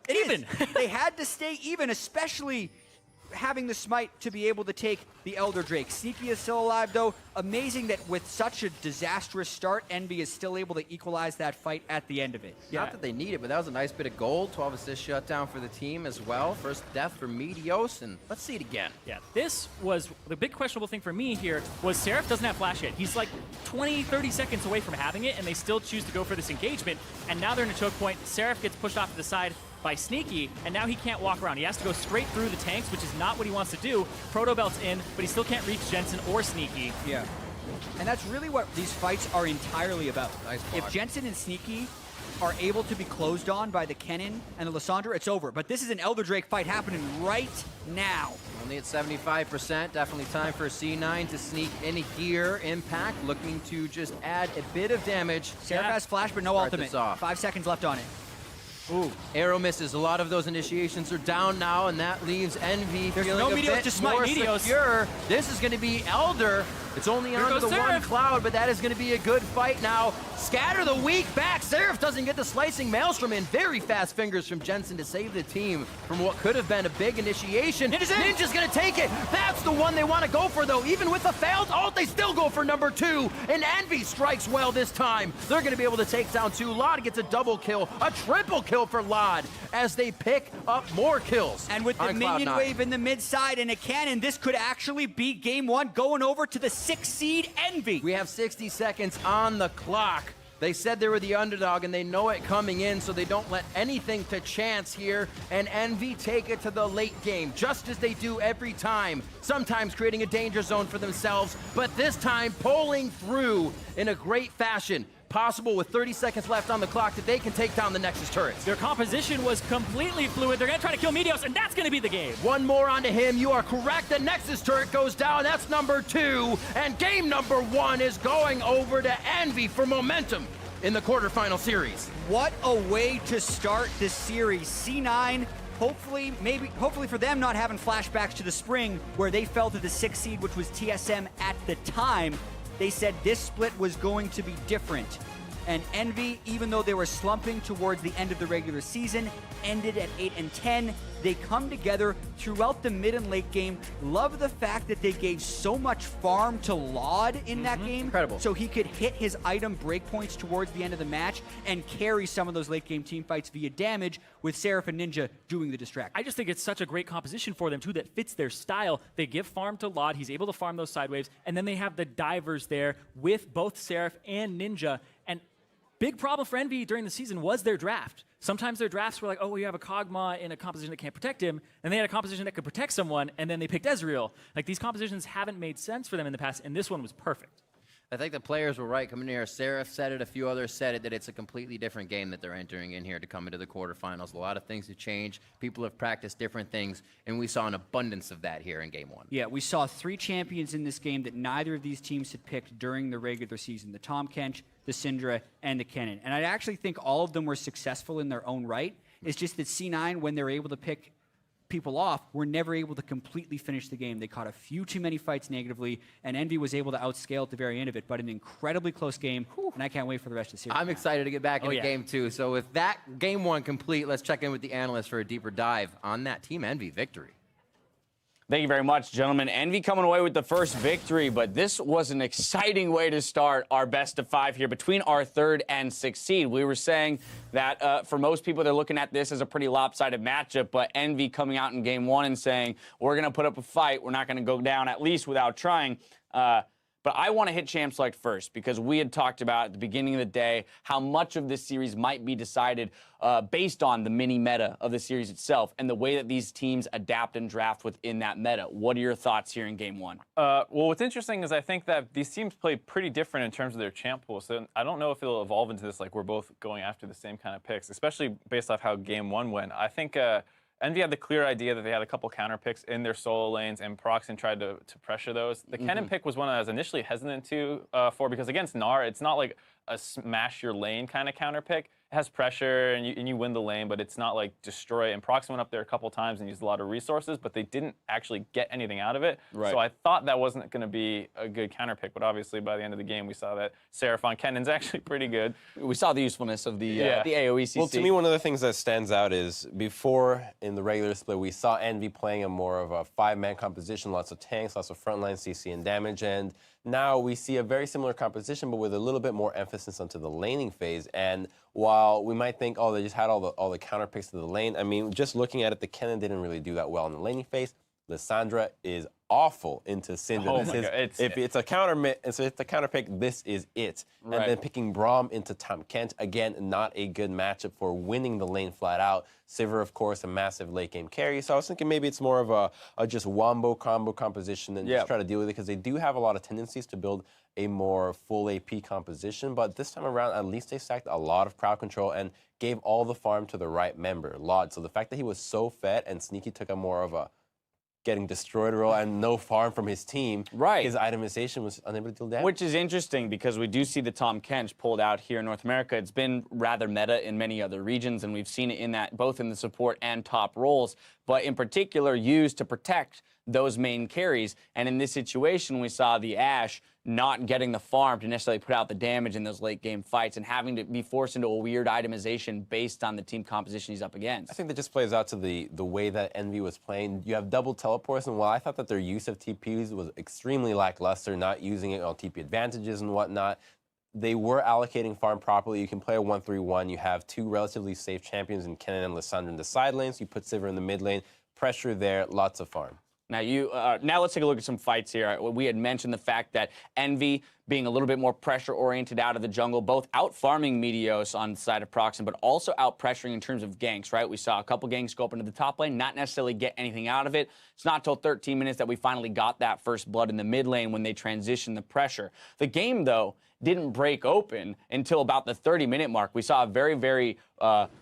Even. They had to stay even, especially having the smite to be able to take the Elder Drake. Sneaky is still alive, though. Amazing that with such a disastrous start, Envy is still able to equalize that fight at the end of it. Not that they need it, but that was a nice bit of gold. 12 assist shutdown for the team as well. First death for Meteos, and let's see it again. Yeah, this was the big questionable thing for me here was Seraph doesn't have flash yet. He's like 20, 30 seconds away from having it, and they still choose to go for this engagement. And now they're in a choke point. Seraph gets pushed off to the side by Sneaky, and now he can't walk around. He has to go straight through the tanks, which is not what he wants to do. Proto Belt's in, but he still can't reach Jensen or Sneaky. Yeah. And that's really what these fights are entirely about. Nice if Jensen and Sneaky are able to be closed on by the Kennen and the Lissandra, it's over. But this is an Elder Drake fight happening right now. Only at 75%. Definitely time for C9 to sneak in here. Impact looking to just add a bit of damage. Seraph has flash, but no ultimate. 5 seconds left on it. Ooh, arrow misses. A lot of those initiations are down now, and that leaves Envy feeling no a Meteos bit to smite more Meteos. secure. This is going to be Elder. It's only onto the one Cloud, but that is going to be a good fight now. Scatter the weak back. Seraph doesn't get the slicing Maelstrom in. Very fast fingers from Jensen to save the team from what could have been a big initiation. Ninja's going to take it. That's the one they want to go for, though. Even with the failed ult, they still go for number 2. And Envy strikes well this time. They're going to be able to take down 2. Lod gets a double kill, a triple kill for Lod as they pick up more kills. And with the minion Cloud9. wave in the mid side and a cannon, this could actually be game 1 going over to the 6th seed Envy. We have 60 seconds on the clock. They said they were the underdog, and they know it coming in, so they don't let anything to chance here. And Envy take it to the late game, just as they do every time. Sometimes creating a danger zone for themselves, but this time pulling through in a great fashion. Possible with 30 seconds left on the clock that they can take down the Nexus turrets. Their composition was completely fluid. They're going to try to kill Meteos, and that's going to be the game. One more onto him. You are correct. The Nexus turret goes down. That's number 2. And game number 1 is going over to Envy for momentum in the quarterfinal series. What a way to start the series. C9, hopefully for them, not having flashbacks to the spring where they fell to the 6th seed, which was TSM at the time. They said this split was going to be different. And Envy, even though they were slumping towards the end of the regular season, ended at 8-10. They come together throughout the mid and late game. Love the fact that they gave so much farm to Laud in that game. Incredible. So he could hit his item breakpoints towards the end of the match and carry some of those late game team fights via damage, with Seraph and Ninja doing the distract. I just think it's such a great composition for them, too, that fits their style. They give farm to Laud. He's able to farm those side waves. And then they have the divers there with both Seraph and Ninja. And big problem for Envy during the season was their draft. Sometimes their drafts were like, oh, you have a Kog'Maw in a composition that can't protect him, and they had a composition that could protect someone, and then they picked Ezreal. Like, these compositions haven't made sense for them in the past, and this one was perfect. I think the players were right coming here. Seraph said it, a few others said it, that it's a completely different game that they're entering in here to come into the quarterfinals. A lot of things have changed. People have practiced different things, and we saw an abundance of that here in game 1. Yeah, we saw 3 champions in this game that neither of these teams had picked during the regular season. The Tahm Kench, the Syndra, and the Kennen. And I actually think all of them were successful in their own right. It's just that C9, when they're able to pick people off, were never able to completely finish the game. They caught a few too many fights negatively, and Envy was able to outscale at the very end of it, but an incredibly close game, and I can't wait for the rest of the series. I'm excited to get back into game 2. So with that game 1 complete, let's check in with the analysts for a deeper dive on that Team Envy victory. Thank you very much, gentlemen. Envy coming away with the first victory, but this was an exciting way to start our best of 5 here between our 3rd and 6th seed. We were saying that for most people, they're looking at this as a pretty lopsided matchup, but Envy coming out in game 1 and saying, we're going to put up a fight. We're not going to go down, at least without trying. But I want to hit Champ Select first, because we had talked about at the beginning of the day how much of this series might be decided based on the mini meta of the series itself and the way that these teams adapt and draft within that meta. What are your thoughts here in game 1? Well, what's interesting is I think that these teams play pretty different in terms of their champ pool. So I don't know if it'll evolve into this like we're both going after the same kind of picks, especially based off how game 1 went. I think Envy had the clear idea that they had a couple counter picks in their solo lanes, and Proxen tried to pressure those. The Kennen pick was one I was initially hesitant for, because against Gnar, it's not like a smash your lane kind of counter pick. It has pressure, and you win the lane, but it's not like destroy. And Proxen went up there a couple times and used a lot of resources, but they didn't actually get anything out of it. Right. So I thought that wasn't going to be a good counter pick, but obviously by the end of the game, we saw that Seraphon Kennen's actually pretty good. We saw the usefulness of the AoE CC. Well, to me, one of the things that stands out is before in the regular split, we saw Envy playing a more of a 5-man composition, lots of tanks, lots of frontline CC and damage, and now we see a very similar composition, but with a little bit more emphasis onto the laning phase. And while we might think, oh, they just had all the counter picks to the lane, I mean, just looking at it, the Kennen didn't really do that well in the laning phase. Lissandra is awful into Syndra. Oh my God, if it's a counter and so it's a counter pick, this is it. Right. And then picking Braum into Tahm Kench, again, not a good matchup for winning the lane flat out. Sivir, of course, a massive late game carry. So I was thinking maybe it's more of a just wombo combo composition and just try to deal with it, because they do have a lot of tendencies to build a more full AP composition. But this time around, at least they stacked a lot of crowd control and gave all the farm to the right member, Laud. So the fact that he was so fed and Sneaky took a more of a getting destroyed early and no farm from his team, right, his itemization was unable to deal damage. Which is interesting because we do see the Tom Kench pulled out here in North America. It's been rather meta in many other regions, and we've seen it in that both in the support and top roles, but in particular used to protect those main carries. And in this situation, we saw the Ashe not getting the farm to necessarily put out the damage in those late game fights and having to be forced into a weird itemization based on the team composition he's up against. I think that just plays out to the way that Envy was playing. You have double teleports, and while I thought that their use of TPs was extremely lackluster, not using it on TP advantages and whatnot, they were allocating farm properly. You can play a 1-3-1. You have two relatively safe champions in Kennen and Lissandra in the side lanes. You put Sivir in the mid lane. Pressure there, lots of farm. Now, now let's take a look at some fights here. We had mentioned the fact that Envy being a little bit more pressure-oriented out of the jungle, both out-farming Meteos on the side of Proxim, but also out-pressuring in terms of ganks, right? We saw a couple ganks go up into the top lane, not necessarily get anything out of it. It's not until 13 minutes that we finally got that first blood in the mid lane when they transitioned the pressure. The game, though, didn't break open until about the 30-minute mark. We saw a very, very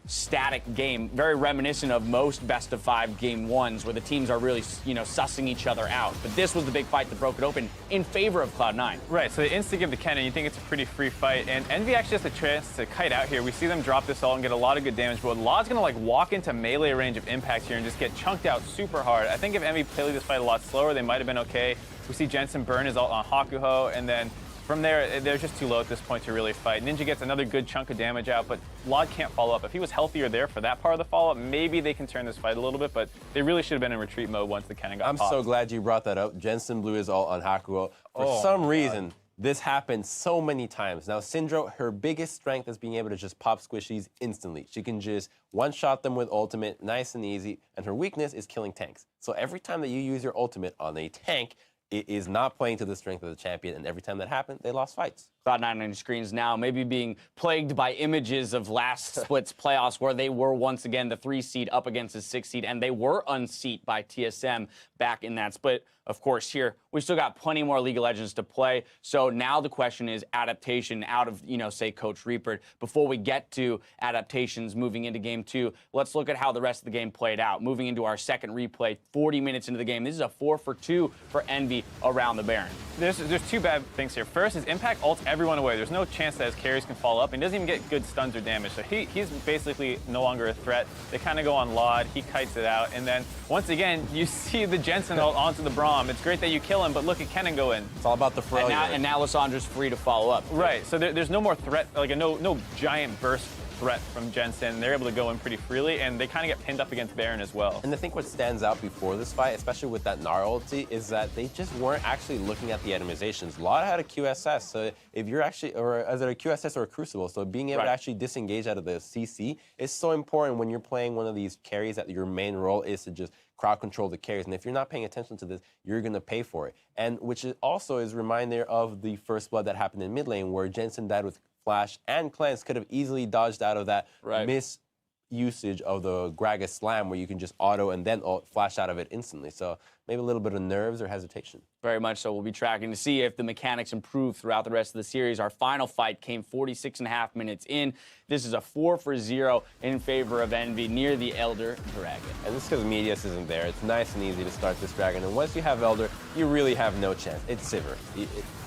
static game, very reminiscent of most best-of-5 game ones where the teams are really, sussing each other out. But this was the big fight that broke it open in favor of Cloud9. Right, so the insta give to Kennen, you think it's a pretty free fight, and Envy actually has a chance to kite out here. We see them drop this ult and get a lot of good damage, but Law's gonna walk into melee range of impact here and just get chunked out super hard. I think if Envy played this fight a lot slower, they might have been okay. We see Jensen burn his ult on Hakuho, and then from there, they're just too low at this point to really fight. Ninja gets another good chunk of damage out, but Lod can't follow up. If he was healthier there for that part of the follow-up, maybe they can turn this fight a little bit, but they really should have been in retreat mode once the Kennen got I'm popped. so glad you brought that up. Jensen blew his ult on Hakuho. For some reason, this happened so many times. Now, Syndra, her biggest strength is being able to just pop squishies instantly. She can just one-shot them with ultimate, nice and easy, and her weakness is killing tanks. So every time that you use your ultimate on a tank, it is not playing to the strength of the champion, and every time that happened, they lost fights. Cloud9 on your screens now, maybe being plagued by images of last split's playoffs where they were once again the 3 seed up against the 6 seed, and they were unseated by TSM back in that split. Of course, here, we still got plenty more League of Legends to play. So now the question is adaptation out of, say, Coach Reaper. Before we get to adaptations moving into Game 2, let's look at how the rest of the game played out. Moving into our second replay, 40 minutes into the game. This is a 4-for-2 for Envy around the Baron. There's two bad things here. First, his impact ults everyone away. There's no chance that his carries can follow up, and he doesn't even get good stuns or damage. So he's basically no longer a threat. They kind of go on Lod. He kites it out, and then once again, you see the Jensen ult onto the Braum. It's great that you kill him, but look at Kennen go in. It's all about the Pharrell. And now Lissandra's free to follow up. Right, so there's no more threat, no giant burst threat from Jensen. They're able to go in pretty freely, and they kind of get pinned up against Baron as well. And I think what stands out before this fight, especially with that Gnar ulti, is that they just weren't actually looking at the itemizations. Lot had a QSS, so if you're actually, or is it a QSS or a Crucible, so being able to actually disengage out of the CC is so important when you're playing one of these carries that your main role is to just crowd control the carries. And if you're not paying attention to this, you're going to pay for it. And which also is a reminder of the first blood that happened in mid lane, where Jensen died with Flash, and Cleanse could have easily dodged out of that misusage of the Gragas Slam, where you can just auto and then flash out of it instantly. So maybe a little bit of nerves or hesitation. Very much so. We'll be tracking to see if the mechanics improve throughout the rest of the series. Our final fight came 46.5 minutes in. This is a 4-for-0 in favor of Envy near the Elder Dragon. And this is because Meteos isn't there. It's nice and easy to start this Dragon. And once you have Elder, you really have no chance. It's Sivir.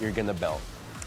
You're going to belt.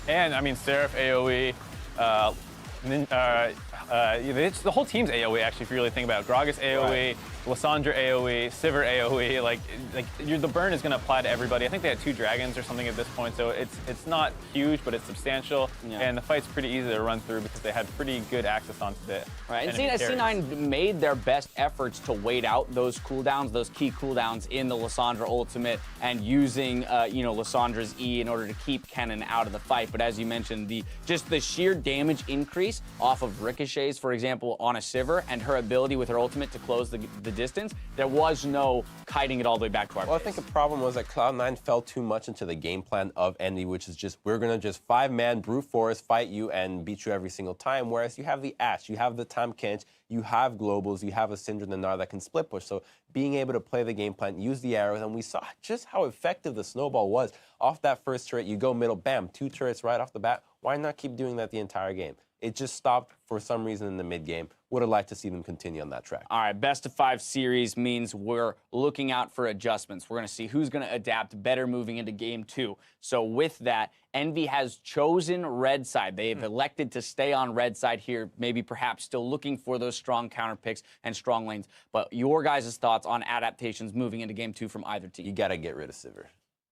And, I mean, Seraph AoE, the whole team's AoE, actually, if you really think about it. Gragas AoE, Lissandra AoE, Sivir AoE, the burn is going to apply to everybody. I think they had 2 dragons or something at this point, so it's not huge, but it's substantial, and the fight's pretty easy to run through because they had pretty good access onto it. Right, and C9 made their best efforts to wait out those cooldowns, those key cooldowns in the Lissandra ultimate, and using Lissandra's E in order to keep Kennen out of the fight. But as you mentioned, just the sheer damage increase off of ricochets, for example, on a Sivir, and her ability with her ultimate to close the distance, there was no kiting it all the way back to our base. I think the problem was that Cloud9 fell too much into the game plan of Envy, which is just, we're going to just 5-man brute force, fight you, and beat you every single time, whereas you have the Ashe, you have the Tahm Kench, you have globals, you have a Syndra and Gnar that can split push. So being able to play the game plan, use the arrows, and we saw just how effective the snowball was. Off that first turret, you go middle, bam, 2 turrets right off the bat. Why not keep doing that the entire game? It just stopped for some reason in the mid-game. Would have liked to see them continue on that track. All right, best of 5 series means we're looking out for adjustments. We're going to see who's going to adapt better moving into game 2. So with that, EnVy has chosen red side. They've elected to stay on red side here, maybe perhaps still looking for those strong counter picks and strong lanes. But your guys' thoughts on adaptations moving into game 2 from either team? You got to get rid of Sivir.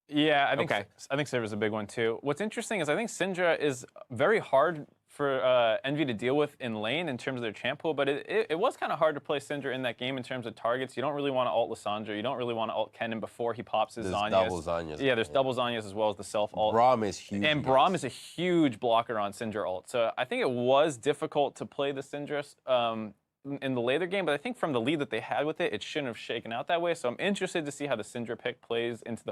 Yeah, I think Sivir's a big one too. What's interesting is I think Syndra is very hard for EnVy to deal with in lane in terms of their champ pool, but it was kind of hard to play Syndra in that game in terms of targets. You don't really want to ult Lissandra. You don't really want to ult Kennen before he pops his Zhonya's. Double Zhonya's. Yeah, there's double Zhonya's as well as the self-ult. Braum is huge. And Braum is a huge blocker on Syndra ult. So I think it was difficult to play the Syndra in the later game, but I think from the lead that they had with it, it shouldn't have shaken out that way. So I'm interested to see how the Syndra pick plays into the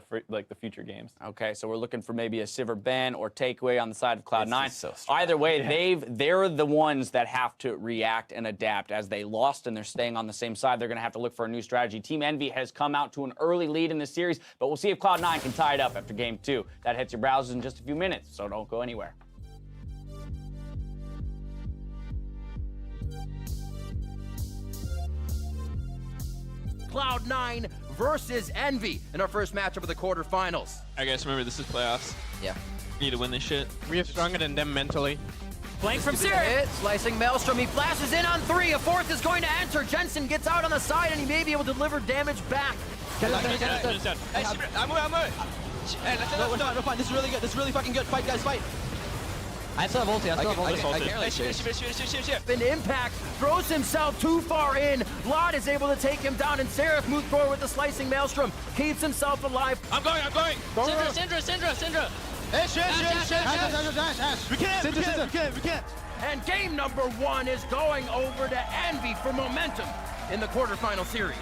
future games. Okay, so we're looking for maybe a Sivir ban or takeaway on the side of Cloud9. So either way, they're the ones that have to react and adapt. As they lost and they're staying on the same side, they're going to have to look for a new strategy. Team EnVy has come out to an early lead in the series, but we'll see if Cloud9 can tie it up after game 2. That hits your browsers in just a few minutes, so don't go anywhere. Cloud9 versus EnVy in our first matchup of the quarterfinals. I guys remember this is playoffs. Yeah. We need to win this shit. We are stronger than them mentally. Flank from Sir. Slicing Maelstrom. He flashes in on 3. A 4th is going to enter. Jensen gets out on the side and he may be able to deliver damage back. Hey, I'm moving. Hey, no, fine. This is really good. This is really fucking good. Fight, guys, fight. I still have ulti. I still have ulti. An impact throws himself too far in. Lot is able to take him down, and Seraph moves forward with the slicing Maelstrom. Keeps himself alive. I'm going. Syndra. Ash. We can't. And game number 1 is going over to EnVy for momentum in the quarterfinal series.